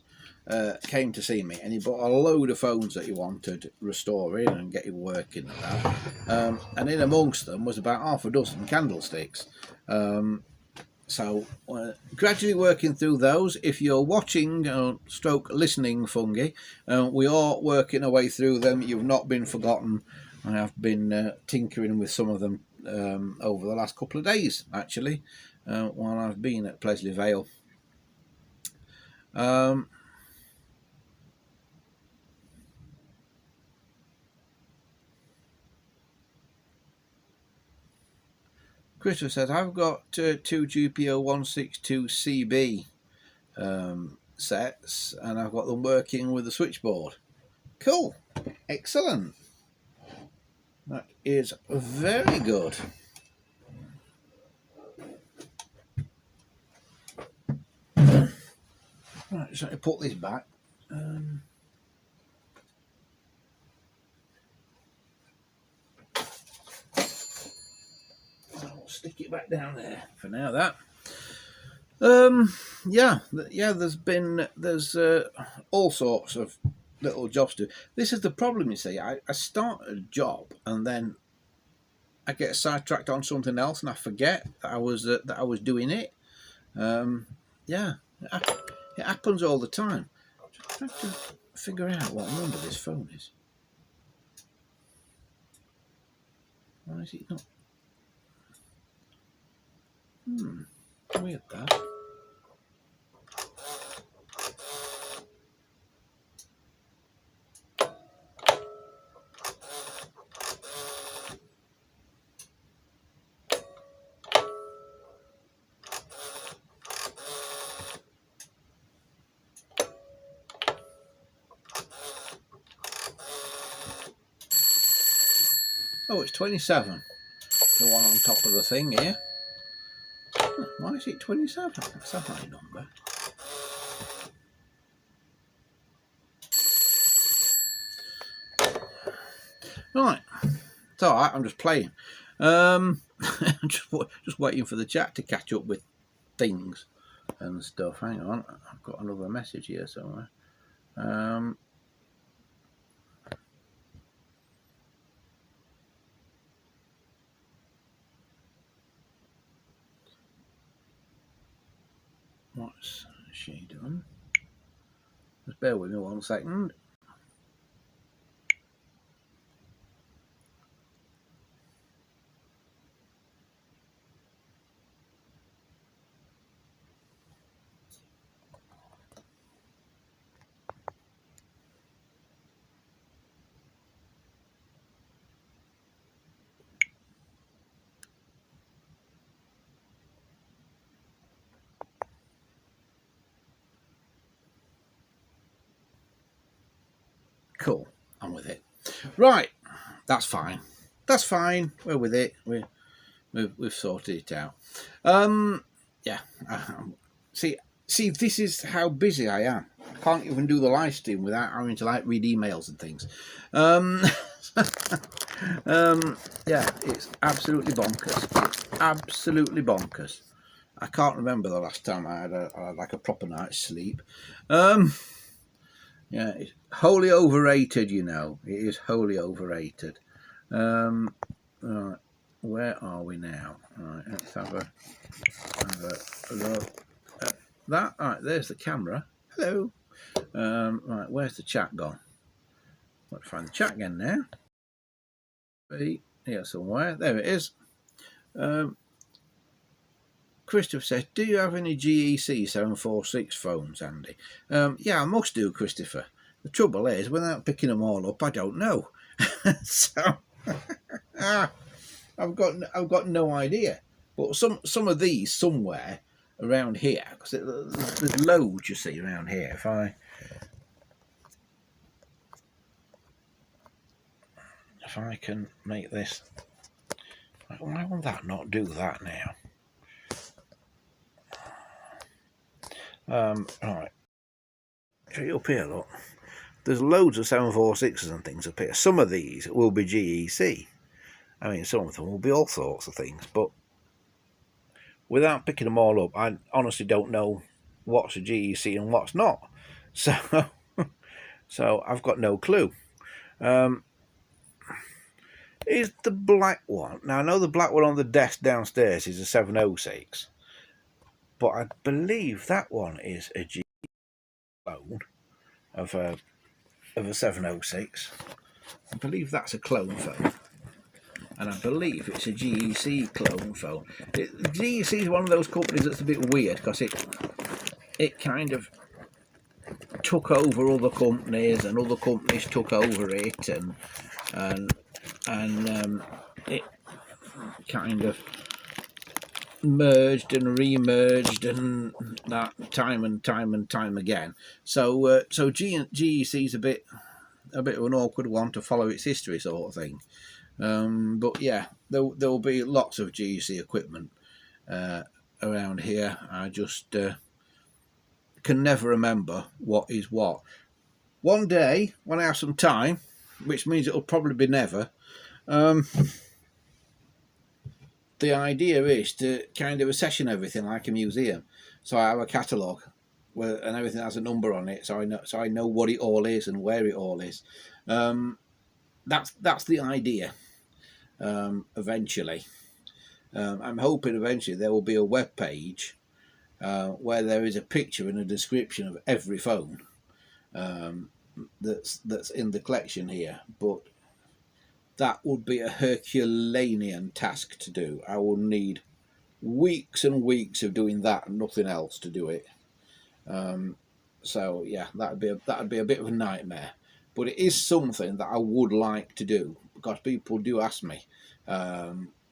came to see me, and he bought a load of phones that he wanted restoring and getting working and that. And in amongst them was about half a dozen candlesticks. So gradually working through those. If you're watching stroke listening, Fungi, we are working our way through them. You've not been forgotten. I have been tinkering with some of them over the last couple of days, actually, while I've been at Plesley Vale. Christopher says, I've got two GPO 162CB sets, and I've got them working with the switchboard. Cool. Excellent. That is very good. Right, just let me put this back. I'll stick it back down there for now. That. Yeah. There's all sorts of little jobs to do. This is the problem, you see. I start a job and then I get sidetracked on something else and I forget that I was doing it. Yeah, it happens all the time. I have to figure out what number this phone is. Why is it not? Weird that. Oh, it's 27. The one on top of the thing here. Why is it 27? That's a high number. Right. It's alright, I'm just playing. I'm just waiting for the chat to catch up with things and stuff. Hang on, I've got another message here somewhere. What's she doing? Just bear with me 1 second. Cool, I'm with it. Right, that's fine. That's fine. We're with it. We've sorted it out. Yeah. See, this is how busy I am. I can't even do the live stream without having to like read emails and things. Yeah, it's absolutely bonkers. It's absolutely bonkers. I can't remember the last time I had like a proper night's sleep. Yeah, it's wholly overrated, you know. It is wholly overrated. Right, where are we now? Right, let's have a look at that. All right, there's the camera. Hello. Right, where's the chat gone? Let's find the chat again now. Here somewhere. There it is. Christopher says, do you have any GEC 746 phones, Andy? Yeah, I must do, Christopher. The trouble is, without picking them all up, I don't know. So I've got no idea. But some of these somewhere around here, because there's loads you see around here. If I can make this, why will that not do that now? Right, up here, look. There's loads of 746s and things up here. Some of these will be GEC. I mean, some of them will be all sorts of things, but without picking them all up, I honestly don't know what's a GEC and what's not. So, so I've got no clue. Is the black one? Now, I know the black one on the desk downstairs is a 706, but I believe that one is a GEC clone of a 706. I believe that's a clone phone. And I believe it's a GEC clone phone. GEC is one of those companies that's a bit weird because it kind of took over other companies and other companies took over it and it kind of merged and re-merged and that time and time again. So GEC is a bit of an awkward one to follow its history, sort of thing. But yeah, there will be lots of GEC equipment around here. I just can never remember what is what. One day, when I have some time, which means it'll probably be never, the idea is to kind of accession everything like a museum. So I have a catalogue and everything has a number on it, so I know what it all is and where it all is. That's the idea. Eventually, I'm hoping eventually there will be a web page where there is a picture and a description of every phone that's in the collection here. But that would be a Herculean task to do. I will need weeks and weeks of doing that and nothing else to do it. So yeah, that'd be a bit of a nightmare. But it is something that I would like to do, because people do ask me,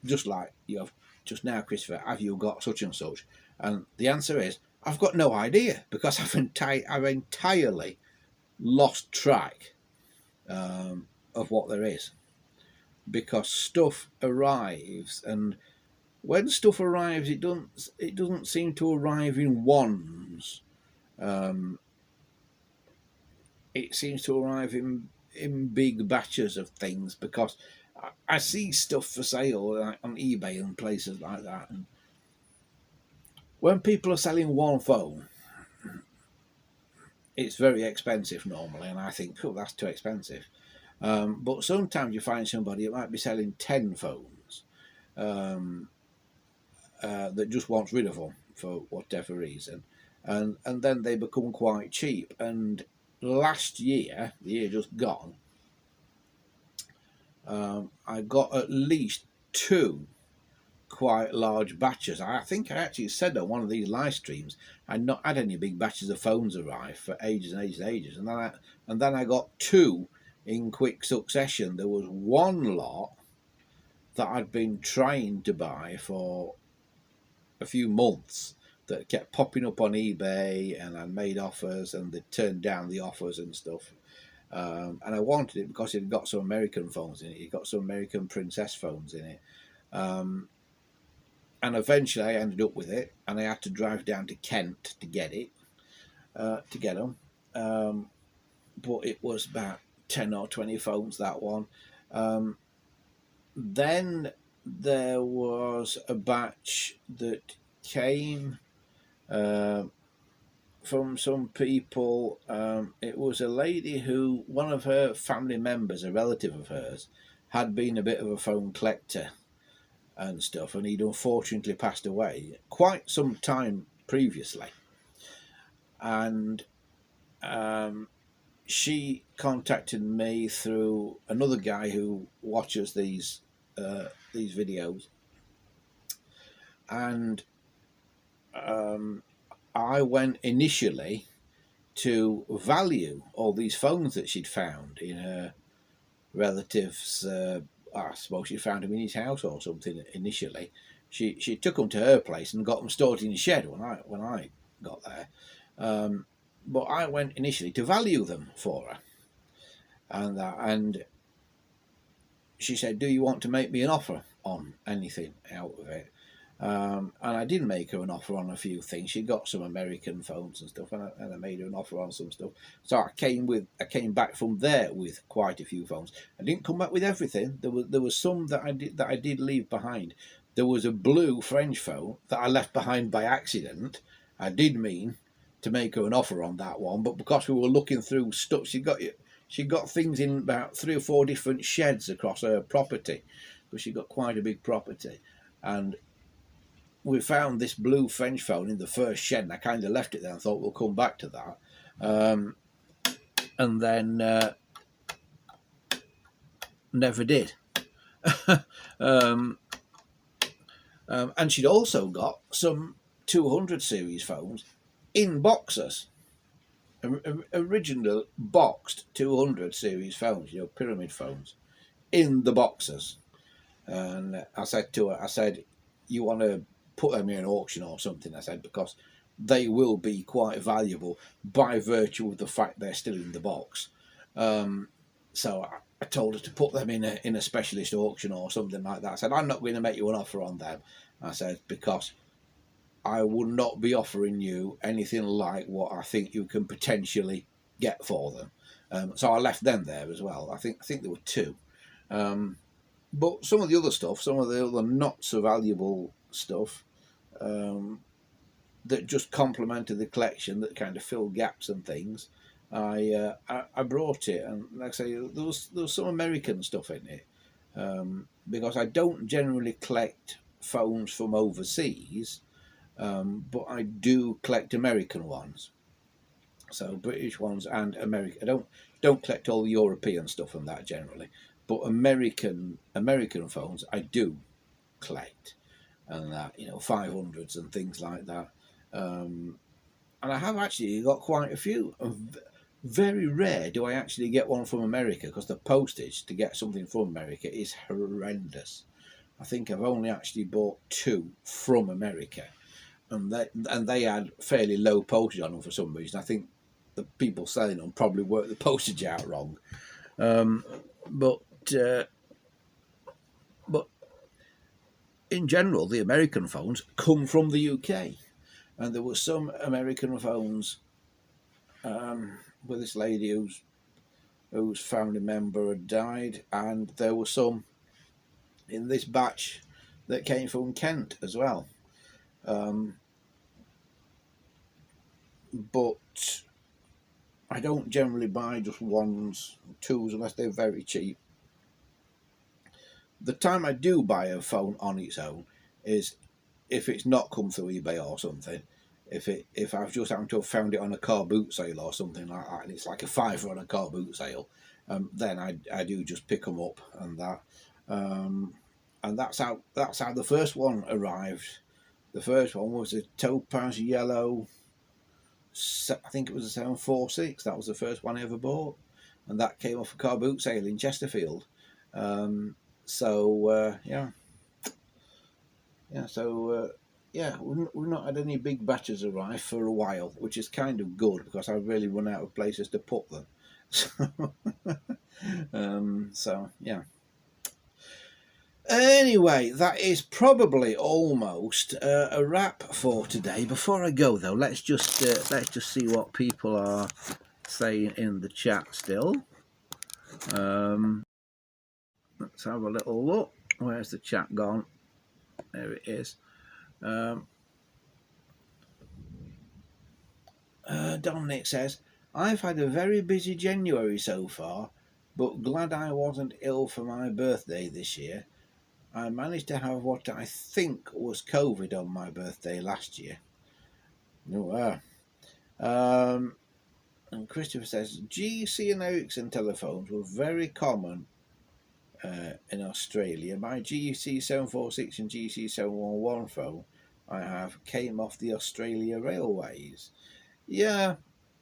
just like you have just now, Christopher, have you got such and such? And the answer is, I've got no idea, because I've entirely lost track of what there is, because stuff arrives, and when stuff arrives, it doesn't seem to arrive in ones. It seems to arrive in big batches of things, because I see stuff for sale like on eBay and places like that, and when people are selling one phone, it's very expensive normally, and I think, oh, that's too expensive. But sometimes you find somebody that might be selling 10 phones that just wants rid of them for whatever reason, and then they become quite cheap. And last year, the year just gone, I got at least 2 quite large batches. I think I actually said on one of these live streams I'd not had any big batches of phones arrive for ages and ages and ages, and then I got 2 in quick succession. There was one lot that I'd been trying to buy for a few months that kept popping up on eBay, and I made offers and they turned down the offers and stuff. And I wanted it because it had got some American phones in it. It got some American Princess phones in it. And eventually I ended up with it, and I had to drive down to Kent to get it, to get them. But it was about 10 or 20 phones, that one. Then there was a batch that came from some people. It was a lady who, one of her family members, a relative of hers, had been a bit of a phone collector and stuff, and he'd unfortunately passed away quite some time previously. And she contacted me through another guy who watches these videos, and I went initially to value all these phones that she'd found in her relatives. I suppose she found them in his house or something initially. She took them to her place and got them stored in the shed when I got there. But I went initially to value them for her, and she said, "Do you want to make me an offer on anything out of it?" And I did make her an offer on a few things. She got some American phones and stuff, and I made her an offer on some stuff. So I came back from there with quite a few phones. I didn't come back with everything. There was some that I did leave behind. There was a blue French phone that I left behind by accident. I did mean to make her an offer on that one, but because we were looking through stuff, she got things in about 3 or 4 different sheds across her property, because she got quite a big property, and we found this blue French phone in the first shed, and I kind of left it there and thought we'll come back to that. And then never did. And she'd also got some 200 series phones in boxes. Original boxed 200 series phones, pyramid phones, in the boxes. And I said to her, you want to put them in an auction or something, I said, because they will be quite valuable by virtue of the fact they're still in the box. So I told her to put them in a specialist auction or something like that. I said, I'm not going to make you an offer on them. I said, because I would not be offering you anything like what I think you can potentially get for them. So I left them there as well. I think there were 2. But some of the other stuff, some of the other not so valuable stuff, that just complemented the collection, that kind of filled gaps and things, I brought it. And like I say, there was some American stuff in it, because I don't generally collect phones from overseas, but I do collect American ones. So British ones and American. I don't collect all the European stuff and that generally, but American phones I do collect. and that, 500s and things like that. And I have actually got quite a few. Very rare do I actually get one from America, because the postage to get something from America is horrendous. I think I've only actually bought 2 from America, and they had fairly low postage on them for some reason. I think the people selling them probably worked the postage out wrong. But in general, the American phones come from the UK, and there were some American phones with this lady whose family member had died, and there were some in this batch that came from Kent as well. But I don't generally buy just 1s, 2s unless they're very cheap. The time I do buy a phone on its own is if it's not come through eBay or something. If I've just happened to have found it on a car boot sale or something like that, and it's like a £5 on a car boot sale, then I do just pick them up and that. And that's how the first one arrived. The first one was a topaz yellow. I think it was a 746. That was the first one I ever bought, and that came off a car boot sale in Chesterfield. We've not had any big batches arrive for a while, which is kind of good because I've really run out of places to put them. Anyway, that is probably almost a wrap for today. Before I go, though, let's just see what people are saying in the chat still. Let's have a little look. Where's the chat gone? There it is. Dominic says, I've had a very busy January so far, but glad I wasn't ill for my birthday this year. I managed to have what I think was COVID on my birthday last year. And Christopher says, GC and Ericsson telephones were very common in Australia. My GC 746 and GC 711 phone I have came off the Australia Railways. Yeah,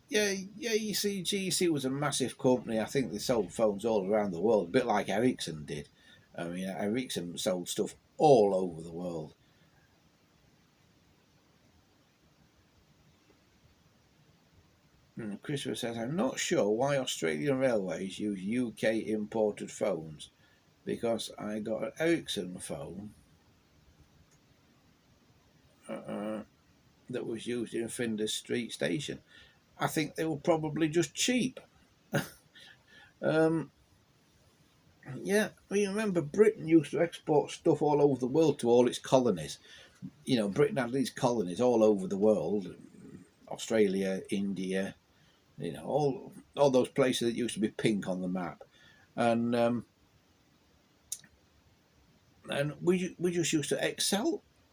you see, GC was a massive company. I think they sold phones all around the world, a bit like Ericsson did. I mean, Ericsson sold stuff all over the world. And Christopher says, I'm not sure why Australian Railways use UK imported phones, because I got an Ericsson phone that was used in Flinders Street Station. I think they were probably just cheap. Yeah, I mean, remember Britain used to export stuff all over the world to all its colonies. Britain had these colonies all over the world, Australia, India, all those places that used to be pink on the map, and we just used to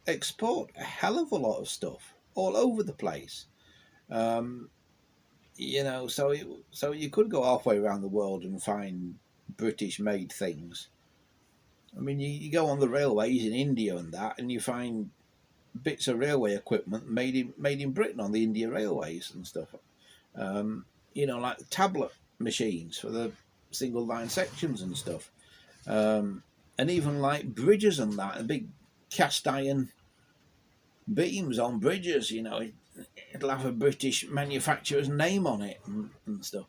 export a hell of a lot of stuff all over the place. So you could go halfway around the world and find British-made things. I mean, you go on the railways in India and that, and you find bits of railway equipment made in Britain on the India railways and stuff. Like tablet machines for the single line sections and stuff, and even like bridges and that, and big cast iron beams on bridges. It'll have a British manufacturer's name on it and stuff.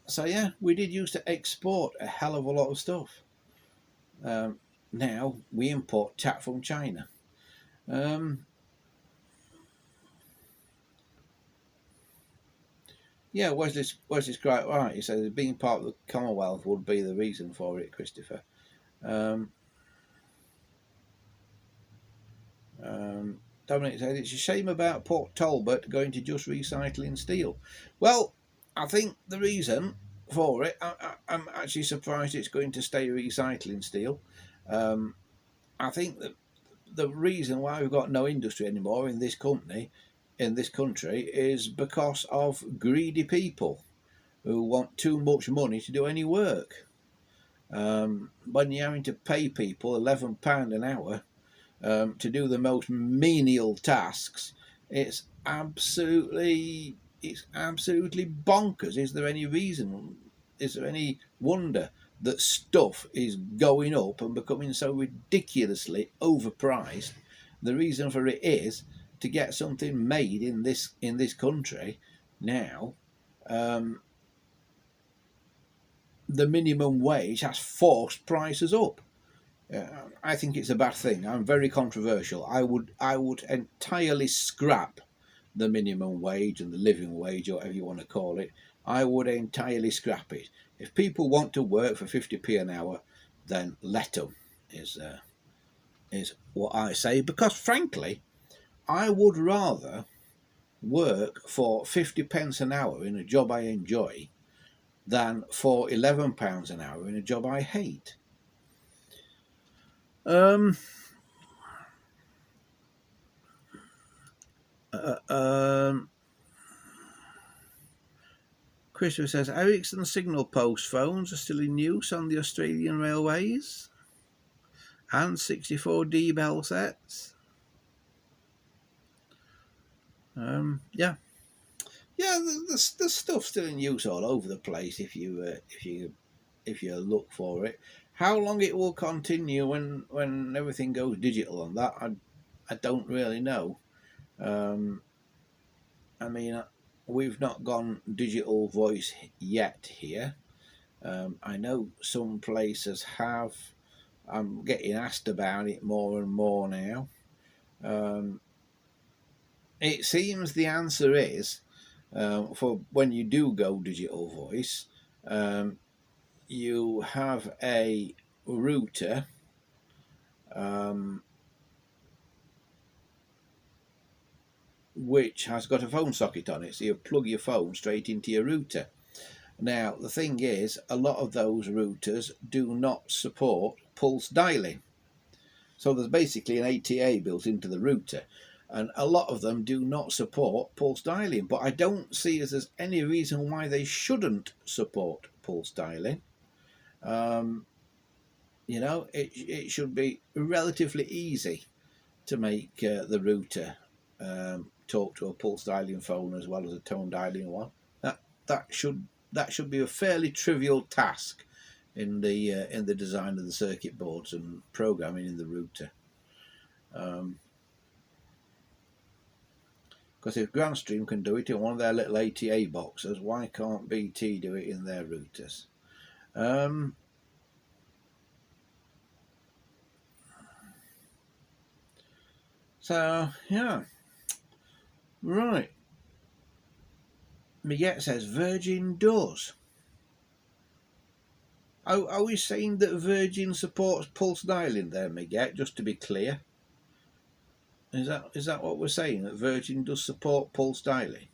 So yeah, we did used to export a hell of a lot of stuff. Now we import tap from China. Yeah, Wesley's quite right. He says being part of the Commonwealth would be the reason for it, Christopher. Dominic said it's a shame about Port Talbot going to just recycling steel. Well, I think the reason for it, I'm actually surprised it's going to stay recycling steel. I think that the reason why we've got no industry anymore in this country is because of greedy people who want too much money to do any work. When you're having to pay people £11 an hour to do the most menial tasks, it's absolutely bonkers. Is there any reason? Is there any wonder that stuff is going up and becoming so ridiculously overpriced? The reason for it is to get something made in this country now. The minimum wage has forced prices up. I think it's a bad thing. I'm very controversial. I would entirely scrap the minimum wage and the living wage, or whatever you want to call it. I would entirely scrap it. If people want to work for 50p an hour, then let them. Is what I say. Because frankly, I would rather work for 50 pence an hour in a job I enjoy than for £11 an hour in a job I hate. Christopher says Ericsson signal post phones are still in use on the Australian railways, and 64D bell sets. Yeah, the stuff's still in use all over the place if you look for it. How long it will continue when everything goes digital on that, I don't really know. I mean, we've not gone digital voice yet here. I know some places have. I'm getting asked about it more and more now. It seems the answer is, for when you do go digital voice, you have a router which has got a phone socket on it, so you plug your phone straight into your router. Now, the thing is, a lot of those routers do not support pulse dialing. So there's basically an ATA built into the router, and a lot of them do not support pulse dialing. But I don't see as there's any reason why they shouldn't support pulse dialing. You know, it should be relatively easy to make the router talk to a pulse dialing phone as well as a tone dialing one. That should be a fairly trivial task in the design of the circuit boards and programming in the router. Because if Grandstream can do it in one of their little ATA boxes, why can't BT do it in their routers? So, yeah. Right. Miguel says Virgin does. Are we saying that Virgin supports pulse dialing there, Miguel, just to be clear? Is that what we're saying, that Virgin does support pulse dialing?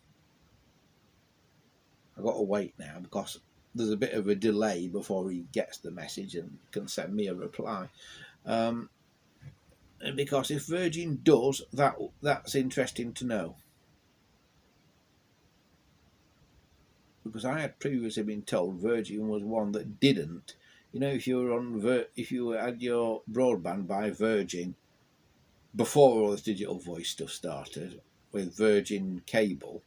I've got to wait now because there's a bit of a delay before he gets the message and can send me a reply. Because if Virgin does, that's interesting to know. Because I had previously been told Virgin was one that didn't. You know, if you had your broadband by Virgin before all this digital voice stuff started with Virgin Cable,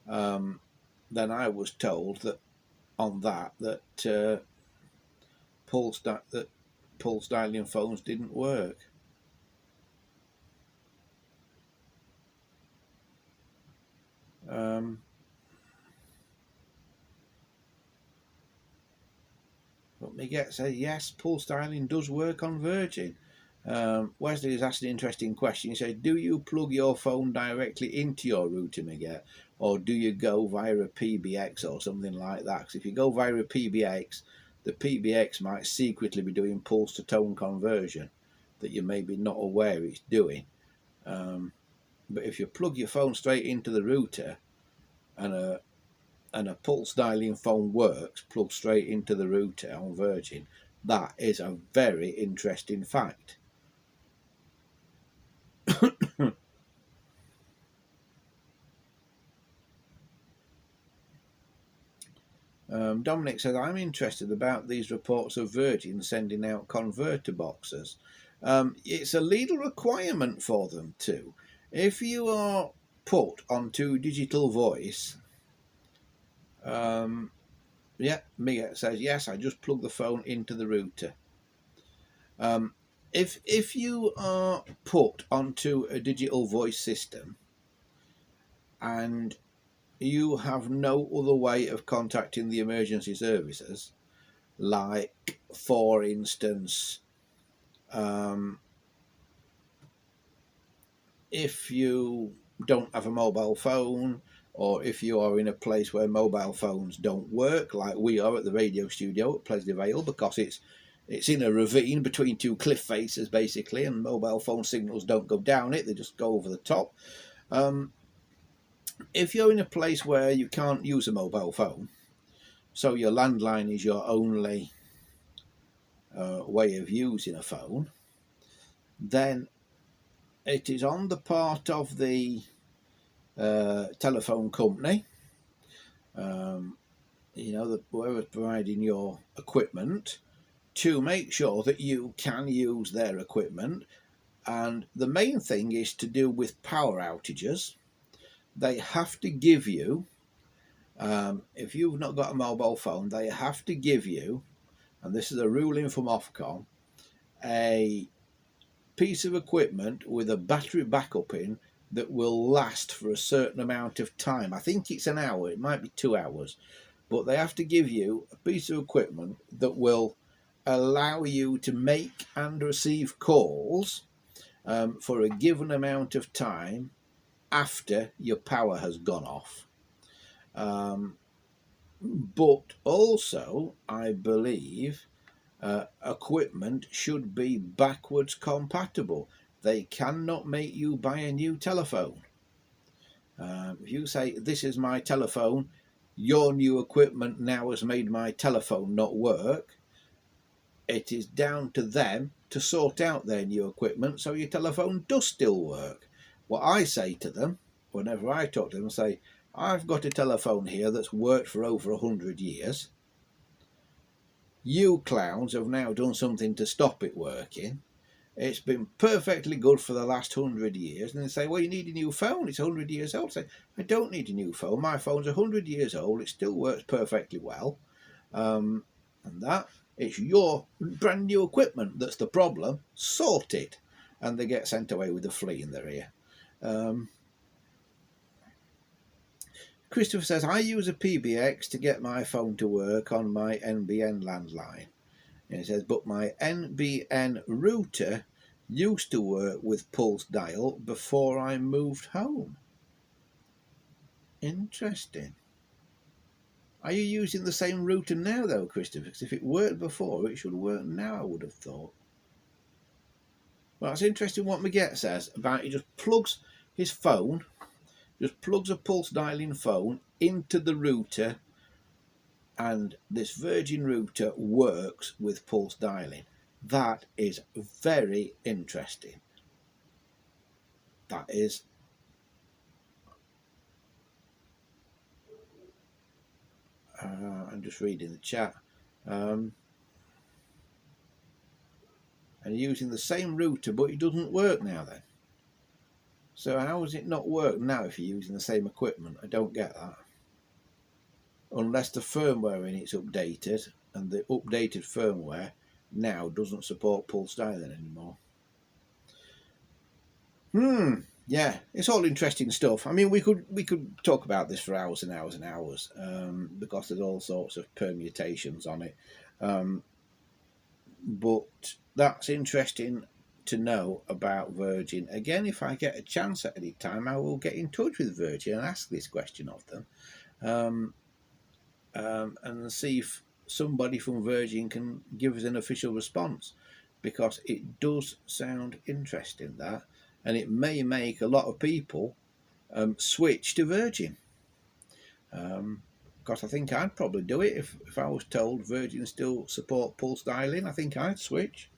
then I was told that on that pulse dialing phones didn't work. But Miguel says yes, pulse dialing does work on Virgin. Wesley has asked an interesting question. He says, do you plug your phone directly into your router, Miguel, or do you go via a PBX or something like that? Because if you go via a PBX, the PBX might secretly be doing pulse to tone conversion that you may be not aware it's doing. But if you plug your phone straight into the router and a pulse dialing phone works plugged straight into the router on Virgin, that is a very interesting fact. Dominic says, I'm interested about these reports of Virgin sending out converter boxes. It's a legal requirement for them too. If you are put onto digital voice, yeah, Mia says yes. I just plug the phone into the router. If you are put onto a digital voice system and you have no other way of contacting the emergency services, like, for instance, if you don't have a mobile phone, or if you are in a place where mobile phones don't work, like we are at the radio studio at Pleasure Vale, because it's in a ravine between two cliff faces, basically, and mobile phone signals don't go down it, they just go over the top. If you're in a place where you can't use a mobile phone, so your landline is your only way of using a phone, then it is on the part of the telephone company, whoever's providing your equipment, to make sure that you can use their equipment. And the main thing is to do with power outages. They have to give you, if you've not got a mobile phone, they have to give you, and this is a ruling from Ofcom, a piece of equipment with a battery backup in that will last for a certain amount of time. I think it's an hour, it might be 2 hours, but they have to give you a piece of equipment that will allow you to make and receive calls for a given amount of time after your power has gone off. But also, I believe, equipment should be backwards compatible. They cannot make you buy a new telephone. If you say, this is my telephone, your new equipment now has made my telephone not work, it is down to them to sort out their new equipment so your telephone does still work. What I say to them, whenever I talk to them, I say, I've got a telephone here that's worked for over 100 years. You clowns have now done something to stop it working. It's been perfectly good for the last 100 years. And they say, well, you need a new phone. It's 100 years old. I say, I don't need a new phone. My phone's 100 years old. It still works perfectly well. And that, it's your brand new equipment that's the problem. Sort it. And they get sent away with a flea in their ear. Christopher says, I use a PBX to get my phone to work on my NBN landline. And he says, but my NBN router used to work with pulse dial before I moved home. Interesting. Are you using the same router now, though, Christopher? Because if it worked before, it should work now, I would have thought. Well, it's interesting what Maget says about he just plugs his phone, just plugs a pulse dialing phone into the router, and this Virgin router works with pulse dialing. That is very interesting. That is. I'm just reading the chat. And using the same router, but it doesn't work now then. So how does it not work now if you're using the same equipment? I don't get that. Unless the firmware in it's updated, and the updated firmware now doesn't support pulse dialing anymore. Yeah, it's all interesting stuff. I mean, we could talk about this for hours and hours and hours, because there's all sorts of permutations on it. But that's interesting to know about Virgin. Again, if I get a chance at any time, I will get in touch with Virgin and ask this question of them, and see if somebody from Virgin can give us an official response, because it does sound interesting, that, and it may make a lot of people switch to Virgin. Because I think I'd probably do it if I was told Virgin still support pulse dialing. I think I'd switch.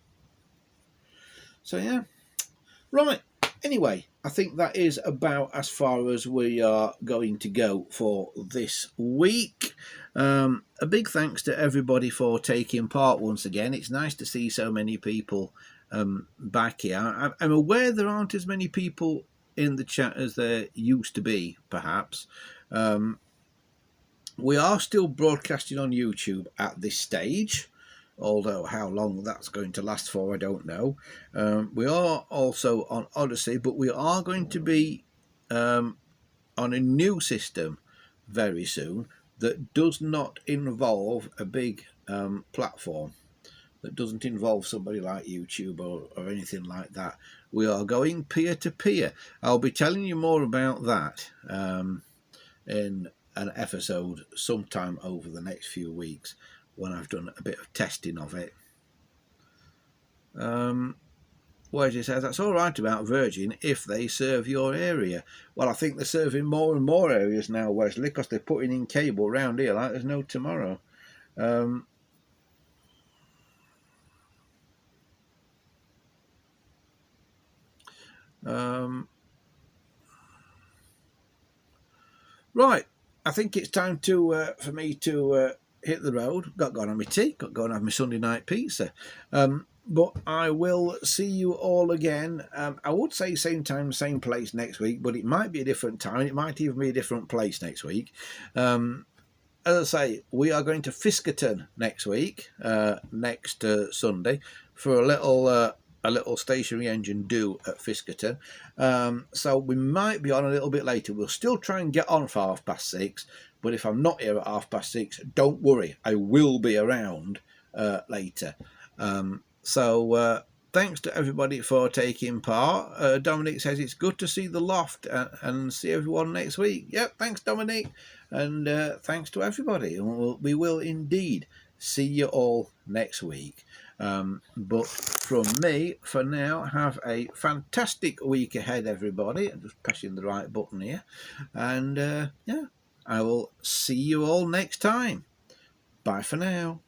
So yeah, right. Anyway, I think that is about as far as we are going to go for this week. A big thanks to everybody for taking part once again. It's nice to see so many people back here. I'm aware there aren't as many people in the chat as there used to be, perhaps. We are still broadcasting on YouTube at this stage, although how long that's going to last for, I don't know. We are also on Odyssey, but we are going to be on a new system very soon that does not involve a big platform, that doesn't involve somebody like YouTube or anything like that. We are going peer-to-peer. I'll be telling you more about that in an episode sometime over the next few weeks when I've done a bit of testing of it. Where it says that's all right about Virgin if they serve your area. Well, I think they're serving more and more areas now, Wesley, because they're putting in cable round here like there's no tomorrow. Right, I think it's time to for me to hit the road. Got to go and have my tea. Got to go and have my Sunday night pizza. But I will see you all again. I would say same time, same place next week, but it might be a different time. It might even be a different place next week. As I say, we are going to Fiskerton next week, next Sunday, for a little stationary engine do at Fiskerton. So we might be on a little bit later. We'll still try and get on for 6:30, but if I'm not here at 6:30, don't worry, I will be around later. So thanks to everybody for taking part. Dominic says it's good to see the loft and see everyone next week. Yep, thanks, Dominic. And thanks to everybody. And we will indeed see you all next week. But from me, for now, have a fantastic week ahead, everybody. I'm just pressing the right button here. And yeah, I will see you all next time. Bye for now.